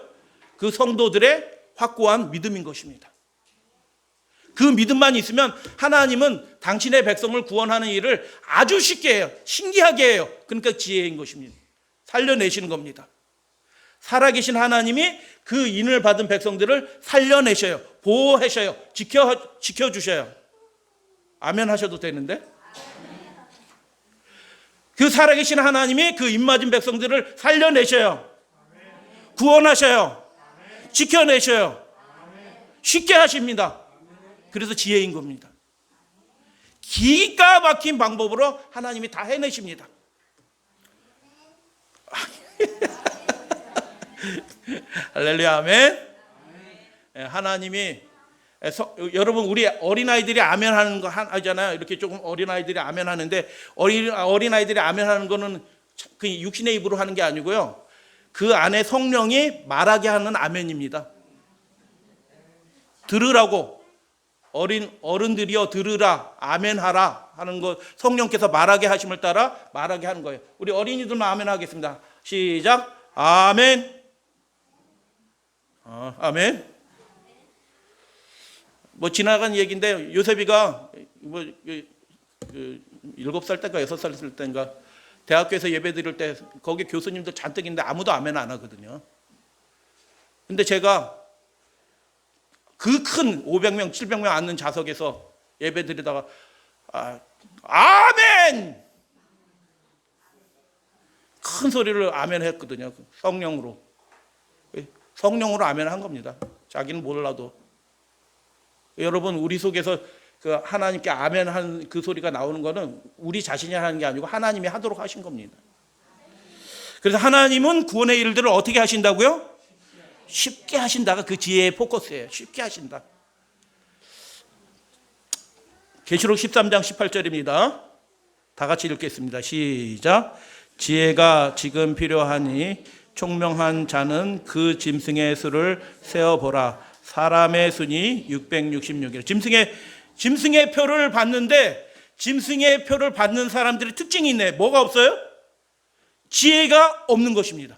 Speaker 2: 그 성도들의 확고한 믿음인 것입니다. 그 믿음만 있으면 하나님은 당신의 백성을 구원하는 일을 아주 쉽게 해요. 신기하게 해요. 그러니까 지혜인 것입니다. 살려내시는 겁니다. 살아계신 하나님이 그 인을 받은 백성들을 살려내셔요. 보호하셔요. 지켜주셔요. 아멘 하셔도 되는데. 그 살아계신 하나님이 그 인 맞은 백성들을 살려내셔요. 구원하셔요. 지켜내셔요. 쉽게 하십니다. 그래서 지혜인 겁니다. 기가 막힌 방법으로 하나님이 다 해내십니다. 할렐루야, 아멘. 하나님이 여러분, 우리 어린아이들이 아멘 하는 거 하잖아요. 이렇게 조금 어린아이들이 아멘 하는데, 어린아이들이 아멘 하는 거는 그 육신의 입으로 하는 게 아니고요, 그 안에 성령이 말하게 하는 아멘입니다. 들으라고, 어른들이여 들으라, 아멘하라 하는 거, 성령께서 말하게 하심을 따라 말하게 하는 거예요. 우리 어린이들만 아멘 하겠습니다. 시작. 아멘. 아멘. 뭐 지나간 얘기인데, 요셉이가 뭐 7살 때인가 6살 때인가 대학교에서 예배 드릴 때 거기 교수님들 잔뜩 있는데 아무도 아멘 안 하거든요. 근데 제가 그 큰 500명 700명 앉는 좌석에서 예배 드리다가 아멘 큰 소리를 아멘 했거든요. 성령으로 아멘 한 겁니다. 자기는 몰라도. 여러분, 우리 속에서 그 하나님께 아멘 한 그 소리가 나오는 거는 우리 자신이 하는 게 아니고 하나님이 하도록 하신 겁니다. 그래서 하나님은 구원의 일들을 어떻게 하신다고요? 쉽게 하신다가 그 지혜의 포커스예요. 쉽게 하신다. 계시록 13장 18절입니다. 다 같이 읽겠습니다. 시작. 지혜가 지금 필요하니 총명한 자는 그 짐승의 수를 세어보라. 사람의 순이 666일. 짐승의 표를 받는데, 짐승의 표를 받는 사람들의 특징이 있네. 뭐가 없어요? 지혜가 없는 것입니다.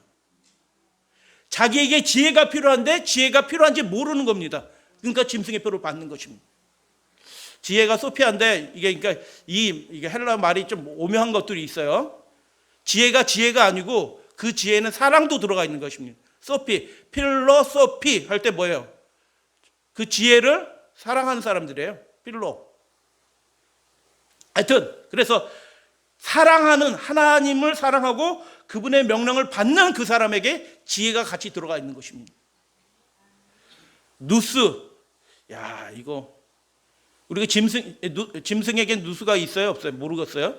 Speaker 2: 자기에게 지혜가 필요한데 지혜가 필요한지 모르는 겁니다. 그러니까 짐승의 표를 받는 것입니다. 지혜가 소피아인데, 그러니까 이게 헬라 말이 좀 오묘한 것들이 있어요. 지혜가 아니고 그 지혜는 사랑도 들어가 있는 것입니다. 소피, 필로소피 할 때 뭐예요? 그 지혜를 사랑하는 사람들이에요. 필로. 하여튼 그래서 사랑하는, 하나님을 사랑하고 그분의 명령을 받는 그 사람에게 지혜가 같이 들어가 있는 것입니다. 누스. 야, 이거 우리가 짐승에게 누수가 있어요, 없어요? 모르겠어요?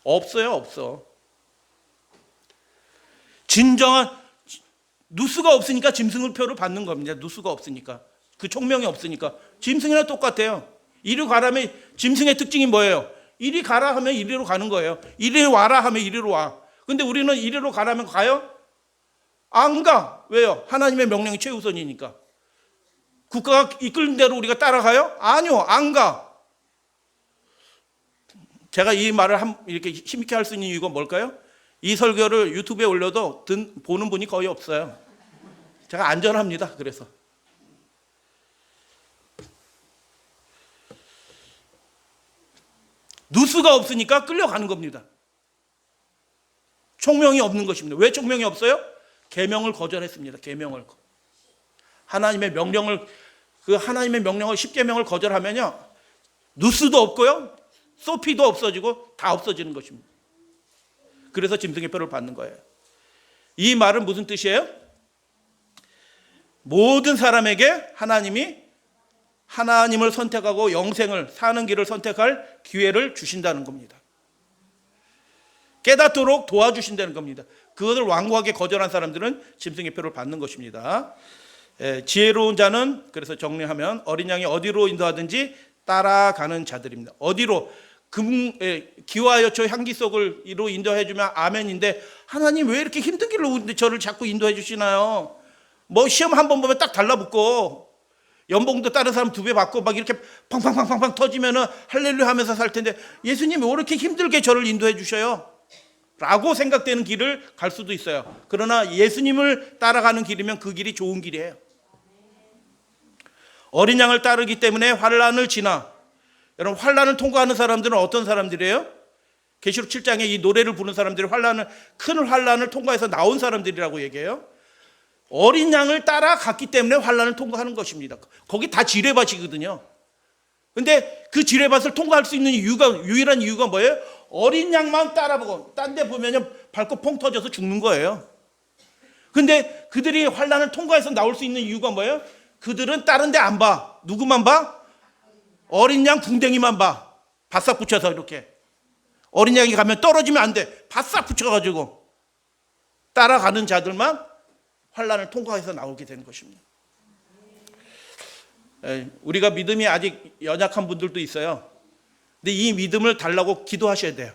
Speaker 2: 없어. 진정한 누수가 없으니까 짐승의 표를 받는 겁니다. 누수가 없으니까, 그 총명이 없으니까. 짐승이랑 똑같아요. 이리 가라면, 짐승의 특징이 뭐예요? 이리 가라 하면 이리로 가는 거예요. 이리 와라 하면 이리로 와. 근데 우리는 이리로 가라면 가요? 안 가. 왜요? 하나님의 명령이 최우선이니까. 국가가 이끄는 대로 우리가 따라가요? 아니요, 안 가. 제가 이 말을 이렇게 힘있게 할 수 있는 이유가 뭘까요? 이 설교를 유튜브에 올려도 보는 분이 거의 없어요. 제가 안전합니다. 그래서 누수가 없으니까 끌려가는 겁니다. 총명이 없는 것입니다. 왜 총명이 없어요? 계명을 거절했습니다. 계명을. 하나님의 명령을 10계명을 거절하면요, 누수도 없고요, 소피도 없어지고 다 없어지는 것입니다. 그래서 짐승의 표를 받는 거예요. 이 말은 무슨 뜻이에요? 모든 사람에게 하나님이 하나님을 선택하고 영생을 사는 길을 선택할 기회를 주신다는 겁니다. 깨닫도록 도와주신다는 겁니다. 그것을 완고하게 거절한 사람들은 짐승의 표를 받는 것입니다. 지혜로운 자는, 그래서 정리하면, 어린 양이 어디로 인도하든지 따라가는 자들입니다. 어디로? 기와 여초 향기 속으로 인도해 주면 아멘인데, 하나님 왜 이렇게 힘든 길로 저를 자꾸 인도해 주시나요? 뭐 시험 한 번 보면 딱 달라붙고, 연봉도 다른 사람 2배 받고 막 이렇게 팡팡팡팡 터지면은 할렐루야 하면서 살 텐데, 예수님이 왜 이렇게 힘들게 저를 인도해 주셔요? 라고 생각되는 길을 갈 수도 있어요. 그러나 예수님을 따라가는 길이면 그 길이 좋은 길이에요. 어린 양을 따르기 때문에 환난을 지나, 여러분, 환난을 통과하는 사람들은 어떤 사람들이에요? 계시록 7장에 이 노래를 부르는 사람들이 큰 환란을 통과해서 나온 사람들이라고 얘기해요. 어린 양을 따라갔기 때문에 환란을 통과하는 것입니다. 거기 다 지뢰밭이거든요. 근데 그 지뢰밭을 통과할 수 있는 유일한 이유가 뭐예요? 어린 양만 따라보고 딴 데 보면 밟고 퐁 터져서 죽는 거예요. 근데 그들이 환란을 통과해서 나올 수 있는 이유가 뭐예요? 그들은 다른 데 안 봐. 누구만 봐? 어린 양 궁뎅이만 봐. 바싹 붙여서 이렇게. 어린 양이 가면 떨어지면 안 돼. 바싹 붙여가지고 따라가는 자들만 환란을 통과해서 나오게 되는 것입니다. 우리가 믿음이 아직 연약한 분들도 있어요. 근데 이 믿음을 달라고 기도하셔야 돼요.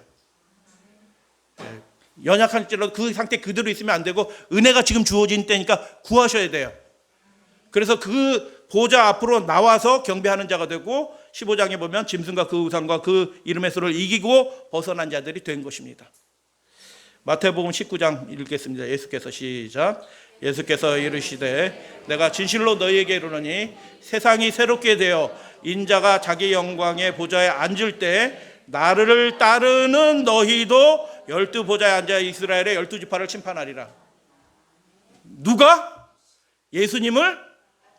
Speaker 2: 연약할지라도 그 상태 그대로 있으면 안 되고 은혜가 지금 주어진 때니까 구하셔야 돼요. 그래서 그 보좌 앞으로 나와서 경배하는 자가 되고 15장에 보면 짐승과 그 우상과 그 이름의 수를 이기고 벗어난 자들이 된 것입니다. 마태복음 19장 읽겠습니다. 예수께서 시작. 예수께서 이르시되 내가 진실로 너희에게 이르노니 세상이 새롭게 되어 인자가 자기 영광의 보좌에 앉을 때 나를 따르는 너희도 12보좌에 앉아 이스라엘의 12지파를 심판하리라. 누가? 예수님을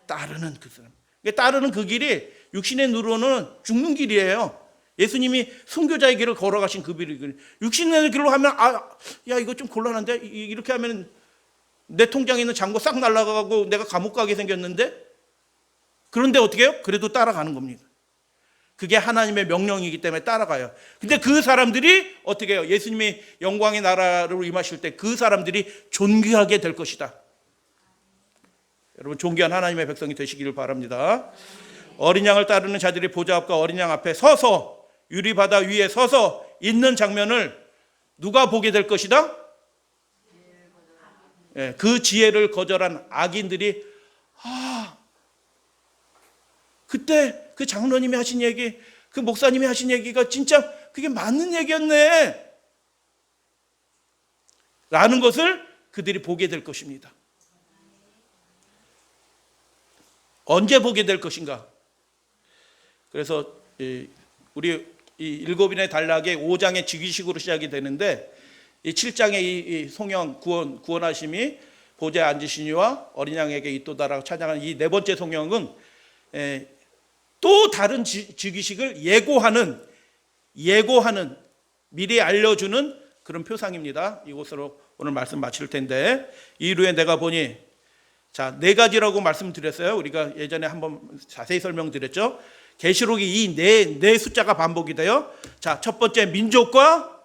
Speaker 2: 따르는 그 사람. 따르는 그 길이 육신의 누로는 죽는 길이에요. 예수님이 순교자의 길을 걸어가신 그 길이. 육신의 길로 하면 야 이거 좀 곤란한데 이렇게 하면 내 통장에 있는 잔고 싹 날아가고 내가 감옥 가게 생겼는데, 그런데 어떻게 해요? 그래도 따라가는 겁니다. 그게 하나님의 명령이기 때문에 따라가요. 근데 그 사람들이 어떻게 해요? 예수님이 영광의 나라로 임하실 때 그 사람들이 존귀하게 될 것이다. 여러분 존귀한 하나님의 백성이 되시기를 바랍니다. 어린 양을 따르는 자들이 보좌 앞과 어린 양 앞에 서서 유리바다 위에 서서 있는 장면을 누가 보게 될 것이다? 그 지혜를 거절한 악인들이 그때 그 장로님이 하신 얘기, 그 목사님이 하신 얘기가 진짜 그게 맞는 얘기였네 라는 것을 그들이 보게 될 것입니다. 언제 보게 될 것인가? 그래서 우리 이 일곱인의 단락의 5장의 즉위식으로 시작이 되는데 이 7장의 이 송영 구원하심이 보좌에 앉으시니와 어린 양에게 있도다라고 찬양하는 이 네 번째 송영은 또 다른 즉위식을 예고하는 미리 알려주는 그런 표상입니다. 이것으로 오늘 말씀 마칠 텐데, 이후에 내가 보니 자, 네 가지라고 말씀드렸어요. 우리가 예전에 한번 자세히 설명드렸죠. 계시록이 이 네 숫자가 반복이 돼요. 자, 첫 번째 민족과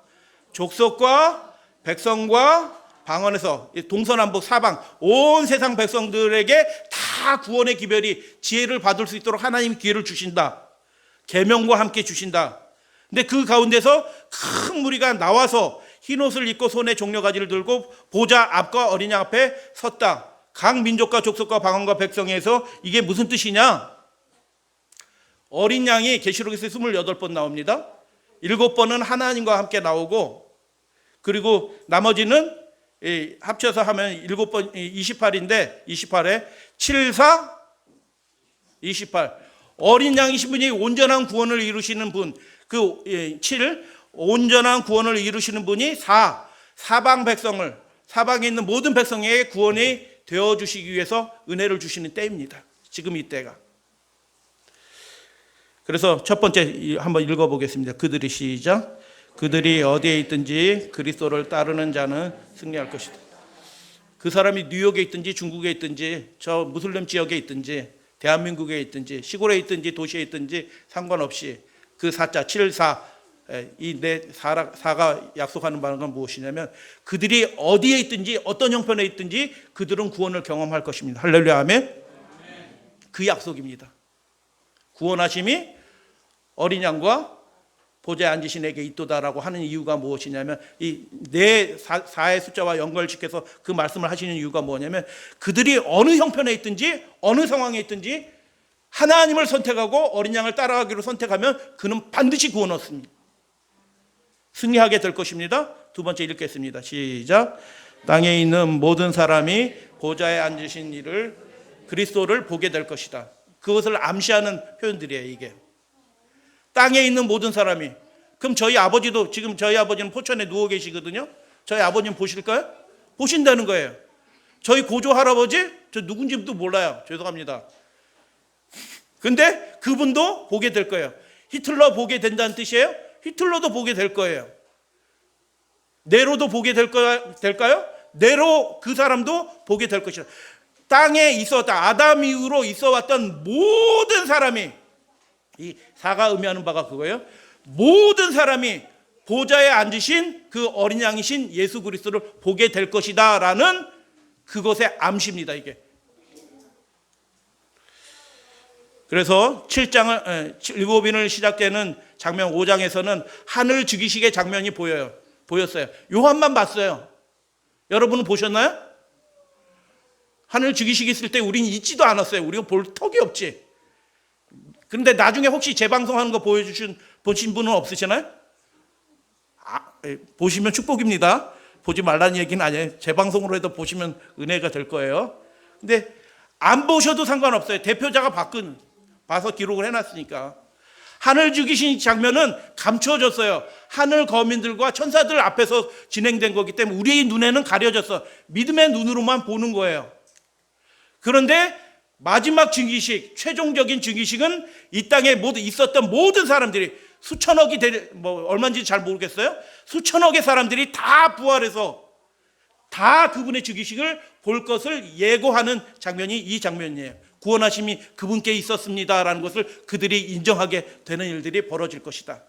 Speaker 2: 족속과 백성과 방언에서 동서남북 사방 온 세상 백성들에게 다 구원의 기별이 지혜를 받을 수 있도록 하나님이 기회를 주신다. 계명과 함께 주신다. 근데 그 가운데서 큰 무리가 나와서 흰옷을 입고 손에 종려가지를 들고 보좌 앞과 어린 양 앞에 섰다. 각 민족과 족속과 방언과 백성에서 이게 무슨 뜻이냐? 어린 양이 계시록에서 28번 나옵니다. 7번은 하나님과 함께 나오고, 그리고 나머지는 합쳐서 하면 7번 28인데 28에 7, 4, 28. 어린 양이신 분이 온전한 구원을 이루시는 분, 그 7, 온전한 구원을 이루시는 분이 4, 사방 백성을, 사방에 있는 모든 백성에게 구원이 되어주시기 위해서 은혜를 주시는 때입니다. 지금 이 때가. 그래서 첫 번째 한번 읽어보겠습니다. 그들이 시작. 그들이 어디에 있든지 그리스도를 따르는 자는 승리할 것이다. 그 사람이 뉴욕에 있든지 중국에 있든지 저 무슬림 지역에 있든지 대한민국에 있든지 시골에 있든지 도시에 있든지 상관없이 그 4자 7, 4 이 네 사가 약속하는 바는 무엇이냐면 그들이 어디에 있든지 어떤 형편에 있든지 그들은 구원을 경험할 것입니다. 할렐루야 아멘. 그 약속입니다. 구원하심이 어린 양과 보좌에 앉으신 에게 있도다라고 하는 이유가 무엇이냐면 이 네 사의 숫자와 연결시켜서 그 말씀을 하시는 이유가 뭐냐면 그들이 어느 형편에 있든지 어느 상황에 있든지 하나님을 선택하고 어린 양을 따라가기로 선택하면 그는 반드시 구원 얻습니다. 승리하게 될 것입니다. 두 번째 읽겠습니다. 시작. 땅에 있는 모든 사람이 보좌에 앉으신 이를 그리스도를 보게 될 것이다. 그것을 암시하는 표현들이에요. 이게 땅에 있는 모든 사람이, 그럼 저희 아버지도, 지금 저희 아버지는 포천에 누워 계시거든요. 저희 아버님 보실까요? 보신다는 거예요. 저희 고조 할아버지, 저 누군지도 몰라요. 죄송합니다. 근데 그분도 보게 될 거예요. 히틀러 보게 된다는 뜻이에요? 히틀러도 보게 될 거예요. 네로도 보게 될까요? 네로 그 사람도 보게 될 것이다. 땅에 있었다. 아담 이후로 있어 왔던 모든 사람이, 이 사가 의미하는 바가 그거예요. 모든 사람이 보좌에 앉으신 그 어린 양이신 예수 그리스도를 보게 될 것이다 라는 그것의 암시입니다. 이게. 그래서 7장을 일곱인을 시작되는 장면 5장에서는 하늘 즉위식의 장면이 보였어요. 요한만 봤어요. 여러분은 보셨나요? 하늘 즉위식 있을 때 우리는 있지도 않았어요. 우리가 볼 턱이 없지. 그런데 나중에 혹시 재방송하는 거 보신 분은 없으시나요? 보시면 축복입니다. 보지 말라는 얘기는 아니에요. 재방송으로 해도 보시면 은혜가 될 거예요. 근데 안 보셔도 상관없어요. 대표자가 봐서 기록을 해놨으니까. 하늘 죽이신 장면은 감춰졌어요. 하늘 거민들과 천사들 앞에서 진행된 거기 때문에 우리의 눈에는 가려졌어. 믿음의 눈으로만 보는 거예요. 그런데 마지막 즉위식, 최종적인 즉위식은 이 땅에 있었던 모든 사람들이 수천억이 얼마인지 잘 모르겠어요. 수천억의 사람들이 다 부활해서 다 그분의 즉위식을 볼 것을 예고하는 장면이 이 장면이에요. 구원하심이 그분께 있었습니다라는 것을 그들이 인정하게 되는 일들이 벌어질 것이다.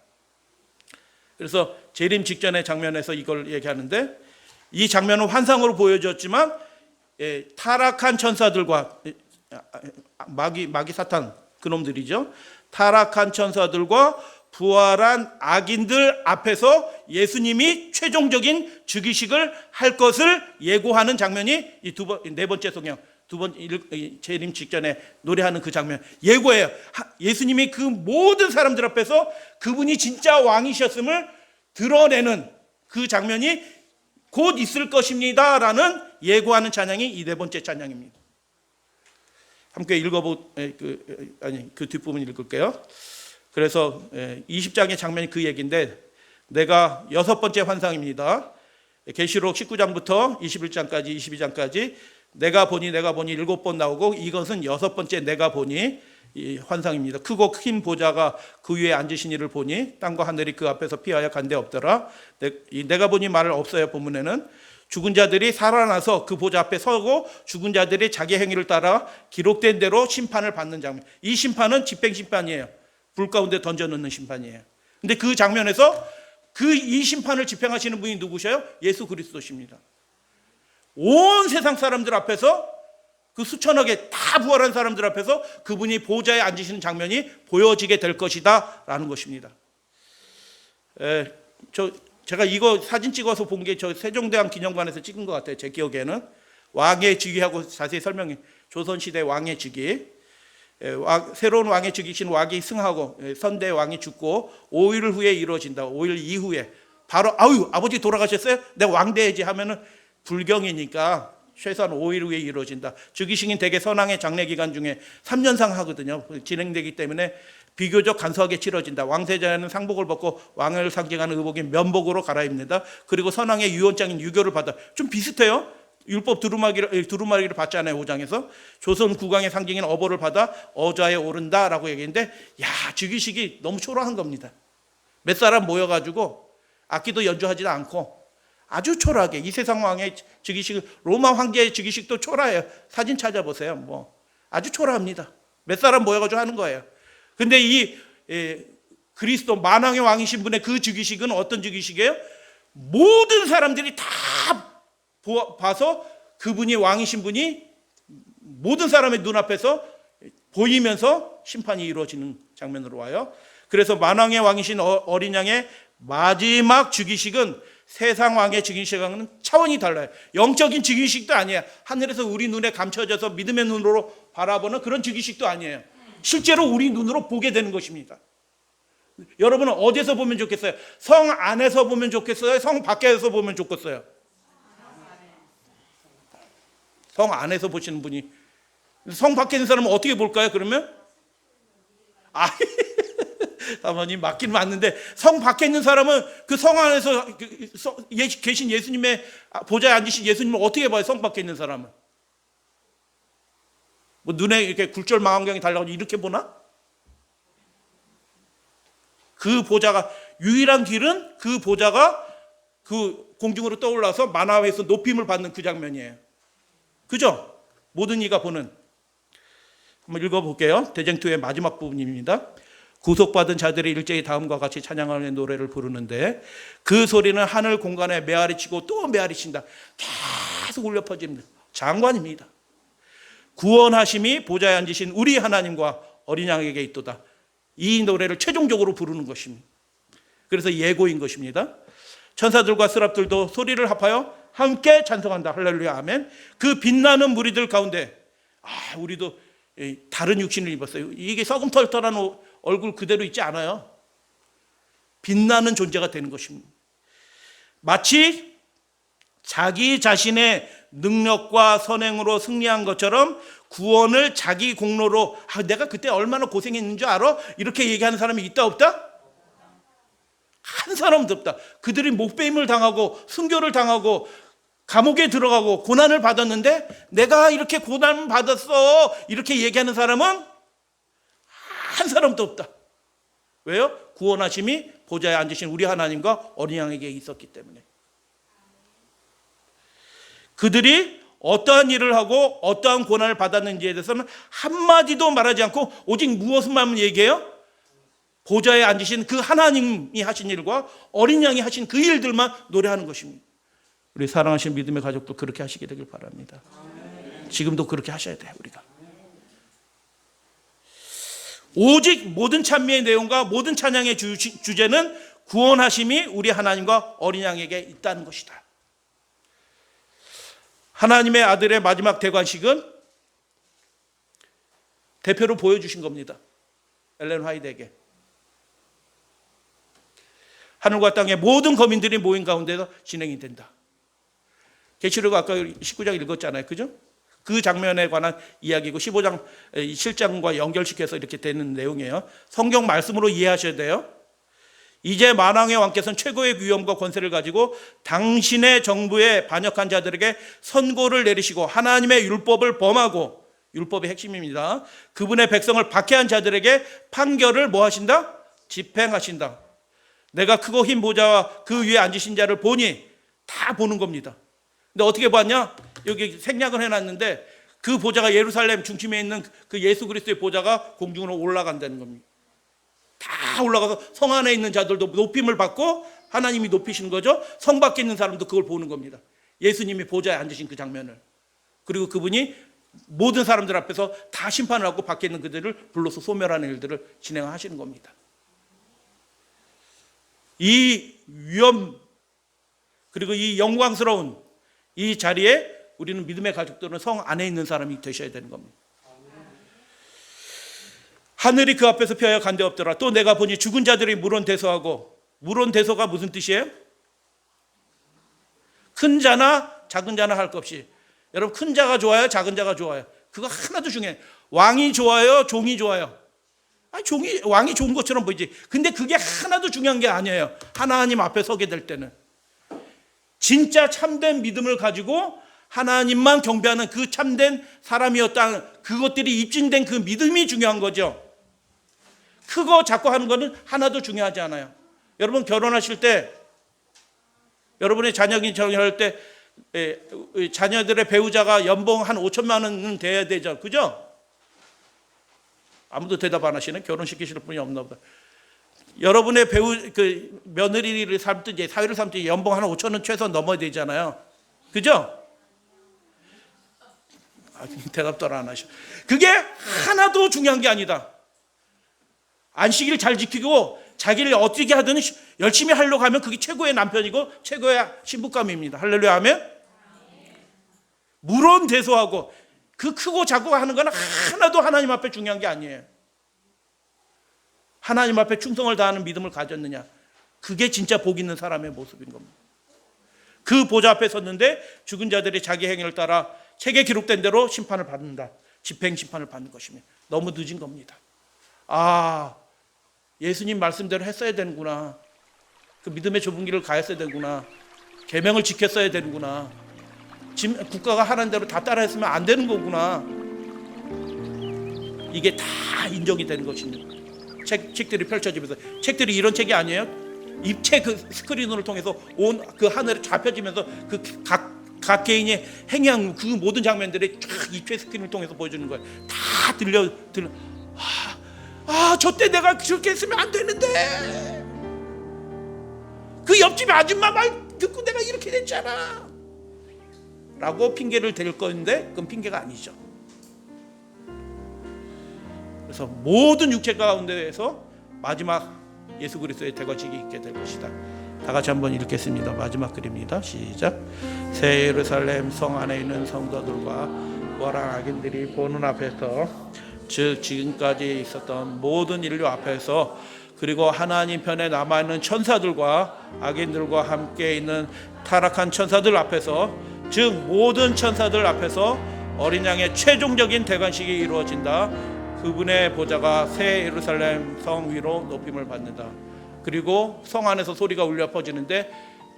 Speaker 2: 그래서 재림 직전의 장면에서 이걸 얘기하는데, 이 장면은 환상으로 보여졌지만 타락한 천사들과 마귀 사탄 그놈들이죠. 타락한 천사들과 부활한 악인들 앞에서 예수님이 최종적인 즉위식을 할 것을 예고하는 장면이 네 번째 성경, 재림 직전에 노래하는 그 장면, 예고예요. 예수님이 그 모든 사람들 앞에서 그분이 진짜 왕이셨음을 드러내는 그 장면이 곧 있을 것입니다라는 예고하는 찬양이 이 네 번째 찬양입니다. 함께 그 뒷부분 읽을게요. 그래서 20장의 장면이 그 얘기인데, 내가 여섯 번째 환상입니다. 계시록 19장부터 21장까지 22장까지 내가 보니 일곱 번 나오고, 이것은 여섯 번째 내가 보니 이 환상입니다. 크고 큰 보좌가 그 위에 앉으신 이를 보니 땅과 하늘이 그 앞에서 피하여 간데 없더라. 내가 보니 말을 없어요. 본문에는 죽은 자들이 살아나서 그 보좌 앞에 서고 죽은 자들이 자기 행위를 따라 기록된 대로 심판을 받는 장면. 이 심판은 집행심판이에요. 불 가운데 던져넣는 심판이에요. 근데 그 장면에서 이 심판을 집행하시는 분이 누구셔요? 예수 그리스도십니다. 온 세상 사람들 앞에서, 그 수천억의 다 부활한 사람들 앞에서 그분이 보좌에 앉으시는 장면이 보여지게 될 것이다 라는 것입니다. 제가 이거 사진 찍어서 본 게 저 세종대왕 기념관에서 찍은 것 같아요. 제 기억에는 왕의 즉위하고 자세히 설명해. 조선시대 왕의 즉위, 새로운 왕의 즉위신 왕이 승하고 선대 왕이 죽고 5일 후에 이루어진다. 5일 이후에 바로 아버지 돌아가셨어요? 내가 왕 돼야지 하면은 불경이니까 최소한 5일 후에 이루어진다. 즉위식은 대개 선왕의 장례 기간 중에 3년상 하거든요. 진행되기 때문에 비교적 간소하게 치러진다. 왕세자는 상복을 벗고 왕을 상징하는 의복인 면복으로 갈아입는다. 그리고 선왕의 유언장인 유교를 받아. 좀 비슷해요. 율법 두루마기를 받잖아요. 5장에서 조선 국왕의 상징인 어보를 받아 어좌에 오른다라고 얘기했는데, 즉위식이 너무 초라한 겁니다. 몇 사람 모여가지고 악기도 연주하지도 않고 아주 초라하게, 이 세상 왕의 즉위식, 로마 황제의 즉위식도 초라해요. 사진 찾아보세요. 아주 초라합니다. 몇 사람 모여가지고 하는 거예요. 근데 이 그리스도 만왕의 왕이신 분의 그 즉위식은 어떤 즉위식이에요? 모든 사람들이 다 봐서 그분이 왕이신 분이 모든 사람의 눈앞에서 보이면서 심판이 이루어지는 장면으로 와요. 그래서 만왕의 왕이신 어린 양의 마지막 즉위식은 세상 왕의 즉위식과는 차원이 달라요. 영적인 즉위식도 아니에요. 하늘에서 우리 눈에 감춰져서 믿음의 눈으로 바라보는 그런 즉위식도 아니에요. 실제로 우리 눈으로 보게 되는 것입니다. 여러분은 어디서 보면 좋겠어요? 성 안에서 보면 좋겠어요? 성 밖에서 보면 좋겠어요? 성 안에서 보시는 분이, 성 밖에 있는 사람은 어떻게 볼까요? 그러면 사모님 맞긴 맞는데 성 밖에 있는 사람은 그 성 안에서 계신 예수님의 보좌에 앉으신 예수님을 어떻게 봐요? 성 밖에 있는 사람은 뭐 눈에 이렇게 굴절 망원경이 달라고 이렇게 보나? 그 보좌가 유일한 길은 그 보좌가 그 공중으로 떠올라서 만화에서 높임을 받는 그 장면이에요. 그죠? 모든 이가 보는. 한번 읽어볼게요. 대쟁투의 마지막 부분입니다. 구속받은 자들이 일제히 다음과 같이 찬양하는 노래를 부르는데 그 소리는 하늘 공간에 메아리 치고 또 메아리 친다. 계속 울려 퍼집니다. 장관입니다. 구원하심이 보좌에 앉으신 우리 하나님과 어린 양에게 있도다. 이 노래를 최종적으로 부르는 것입니다. 그래서 예고인 것입니다. 천사들과 스랍들도 소리를 합하여 함께 찬송한다. 할렐루야 아멘. 그 빛나는 무리들 가운데 우리도 다른 육신을 입었어요. 이게 썩음털털한 얼굴 그대로 있지 않아요. 빛나는 존재가 되는 것입니다. 마치 자기 자신의 능력과 선행으로 승리한 것처럼 구원을 자기 공로로 내가 그때 얼마나 고생했는 줄 알아? 이렇게 얘기하는 사람이 있다 없다? 한 사람도 없다. 그들이 목배임을 당하고 순교를 당하고 감옥에 들어가고 고난을 받았는데 내가 이렇게 고난 받았어 이렇게 얘기하는 사람은 한 사람도 없다. 왜요? 구원하심이 보좌에 앉으신 우리 하나님과 어린 양에게 있었기 때문에. 그들이 어떠한 일을 하고 어떠한 고난을 받았는지에 대해서는 한마디도 말하지 않고 오직 무엇만 얘기해요? 보좌에 앉으신 그 하나님이 하신 일과 어린 양이 하신 그 일들만 노래하는 것입니다. 우리 사랑하신 믿음의 가족도 그렇게 하시게 되길 바랍니다. 지금도 그렇게 하셔야 돼요. 우리가 오직 모든 찬미의 내용과 모든 찬양의 주제는 구원하심이 우리 하나님과 어린 양에게 있다는 것이다. 하나님의 아들의 마지막 대관식은 대표로 보여주신 겁니다. 엘렌 화이트에게. 하늘과 땅의 모든 거민들이 모인 가운데서 진행이 된다. 계시록 아까 19장 읽었잖아요. 그죠? 그 장면에 관한 이야기고 15장 7장과 연결시켜서 이렇게 되는 내용이에요. 성경 말씀으로 이해하셔야 돼요. 이제 만왕의 왕께서는 최고의 위엄과 권세를 가지고 당신의 정부에 반역한 자들에게 선고를 내리시고 하나님의 율법을 범하고 율법의 핵심입니다. 그분의 백성을 박해한 자들에게 판결을 뭐 하신다? 집행하신다. 내가 크고 흰 보좌와 그 위에 앉으신 자를 보니 다 보는 겁니다. 근데 어떻게 봤냐? 여기 생략을 해놨는데 그 보좌가 예루살렘 중심에 있는 그 예수 그리스도의 보좌가 공중으로 올라간다는 겁니다. 다 올라가서 성 안에 있는 자들도 높임을 받고 하나님이 높이시는 거죠. 성 밖에 있는 사람도 그걸 보는 겁니다. 예수님이 보좌에 앉으신 그 장면을. 그리고 그분이 모든 사람들 앞에서 다 심판을 하고 밖에 있는 그들을 불러서 소멸하는 일들을 진행하시는 겁니다. 이 위엄 그리고 이 영광스러운 이 자리에 우리는 믿음의 가족들은 성 안에 있는 사람이 되셔야 되는 겁니다. 하늘이 그 앞에서 펴야 간데 없더라. 또 내가 보니 죽은 자들이 물론대소하고, 물론대소가 무슨 뜻이에요? 큰 자나 작은 자나 할 것 없이. 여러분 큰 자가 좋아요? 작은 자가 좋아요? 그거 하나도 중요해. 왕이 좋아요? 종이 좋아요? 왕이 좋은 것처럼 보이지. 근데 그게 하나도 중요한 게 아니에요. 하나님 앞에 서게 될 때는. 진짜 참된 믿음을 가지고 하나님만 경배하는 그 참된 사람이었다는 그것들이 입증된 그 믿음이 중요한 거죠. 크고 작고 하는 거는 하나도 중요하지 않아요. 여러분 결혼하실 때 여러분의 자녀이 결혼할 때 자녀들의 배우자가 연봉 한 5천만 원은 돼야 되죠. 그죠? 아무도 대답 안 하시네. 결혼시키실 분이 없나 보다. 여러분의 며느리를 삼든지 사위를 삼든지 연봉 한 5천 원 최소 넘어야 되잖아요. 그죠? 대답도 안 하셔. 그게 하나도 중요한 게 아니다. 안식일 잘 지키고 자기를 어떻게 하든 열심히 하려고 하면 그게 최고의 남편이고 최고의 신부감입니다. 할렐루야 아멘. 물론 대소하고 그 크고 작고 하는 건 하나도 하나님 앞에 중요한 게 아니에요. 하나님 앞에 충성을 다하는 믿음을 가졌느냐, 그게 진짜 복 있는 사람의 모습인 겁니다. 그 보좌 앞에 섰는데 죽은 자들이 자기 행위를 따라 책에 기록된 대로 심판을 받는다. 집행 심판을 받는 것입니다. 너무 늦은 겁니다. 예수님 말씀대로 했어야 되는구나. 그 믿음의 좁은 길을 가였어야 되는구나. 계명을 지켰어야 되는구나. 지금 국가가 하라는 대로 다 따라했으면 안 되는 거구나. 이게 다 인정이 되는 것입니다. 책들이 펼쳐지면서, 책들이 이런 책이 아니에요. 입체 그 스크린을 통해서 온 그 하늘에 잡혀지면서 그 각 개인의 행양, 그 모든 장면들이 쫙 입체 스크린을 통해서 보여주는 거예요. 다 들려. 저때 내가 그렇게 했으면 안 되는데, 그 옆집 아줌마 말 듣고 내가 이렇게 됐잖아 라고 핑계를 댈 건데, 그건 핑계가 아니죠. 그래서 모든 육체 가운데에서 마지막 예수 그리스도의 대거식이 있게 될 것이다. 다 같이 한번 읽겠습니다. 마지막 글입니다. 시작. 새 예루살렘 성 안에 있는 성도들과 부활한 악인들이 보는 앞에서, 즉 지금까지 있었던 모든 인류 앞에서, 그리고 하나님 편에 남아있는 천사들과 악인들과 함께 있는 타락한 천사들 앞에서, 즉 모든 천사들 앞에서 어린 양의 최종적인 대관식이 이루어진다. 그분의 보좌가 새 예루살렘 성 위로 높임을 받는다. 그리고 성 안에서 소리가 울려 퍼지는데,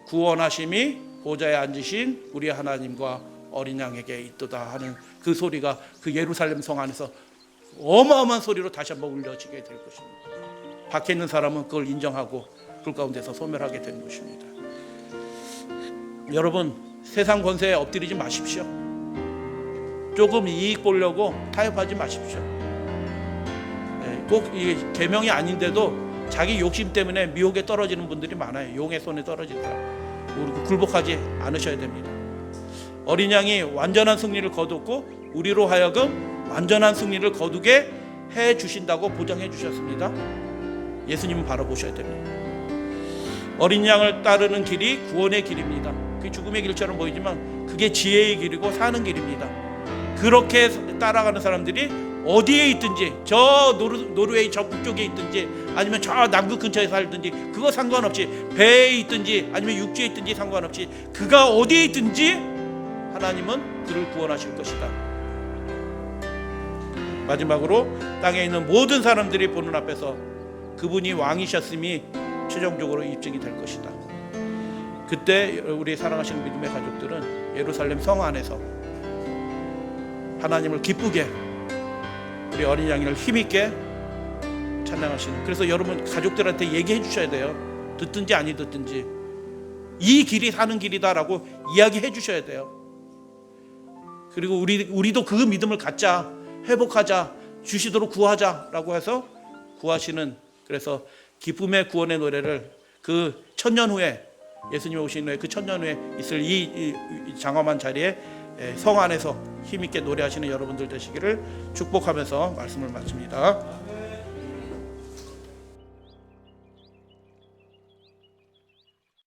Speaker 2: 구원하심이 보좌에 앉으신 우리 하나님과 어린 양에게 있도다 하는 그 소리가 그 예루살렘 성 안에서 어마어마한 소리로 다시 한번 울려지게 될 것입니다. 밖에 있는 사람은 그걸 인정하고 그 가운데서 소멸하게 되는 것입니다. 여러분, 세상 권세에 엎드리지 마십시오. 조금 이익 보려고 타협하지 마십시오. 꼭 이 계명이 아닌데도 자기 욕심 때문에 미혹에 떨어지는 분들이 많아요. 용의 손에 떨어진다. 우리 굴복하지 않으셔야 됩니다. 어린 양이 완전한 승리를 거뒀고 우리로 하여금 완전한 승리를 거두게 해 주신다고 보장해 주셨습니다. 예수님은 바라보셔야 됩니다. 어린 양을 따르는 길이 구원의 길입니다. 그게 죽음의 길처럼 보이지만 그게 지혜의 길이고 사는 길입니다. 그렇게 따라가는 사람들이 어디에 있든지, 저 노르웨이 저 북쪽에 있든지 아니면 저 남극 근처에 살든지 그거 상관없이, 배에 있든지 아니면 육지에 있든지 상관없이, 그가 어디에 있든지 하나님은 그를 구원하실 것이다. 마지막으로 땅에 있는 모든 사람들이 보는 앞에서 그분이 왕이셨음이 최종적으로 입증이 될 것이다. 그때 우리 사랑하시는 믿음의 가족들은 예루살렘 성 안에서 하나님을 기쁘게, 우리 어린 양이를 힘있게 찬양하시는, 그래서 여러분 가족들한테 얘기해 주셔야 돼요. 듣든지 아니 듣든지 이 길이 사는 길이다라고 이야기해 주셔야 돼요. 그리고 우리도 그 믿음을 갖자, 회복하자, 주시도록 구하자라고 해서 구하시는, 그래서 기쁨의 구원의 노래를 그 천년 후에, 예수님 오신 후에 그 천년 후에 있을 이 장엄한 자리에 성 안에서 힘있게 노래하시는 여러분들 되시기를 축복하면서 말씀을 마칩니다.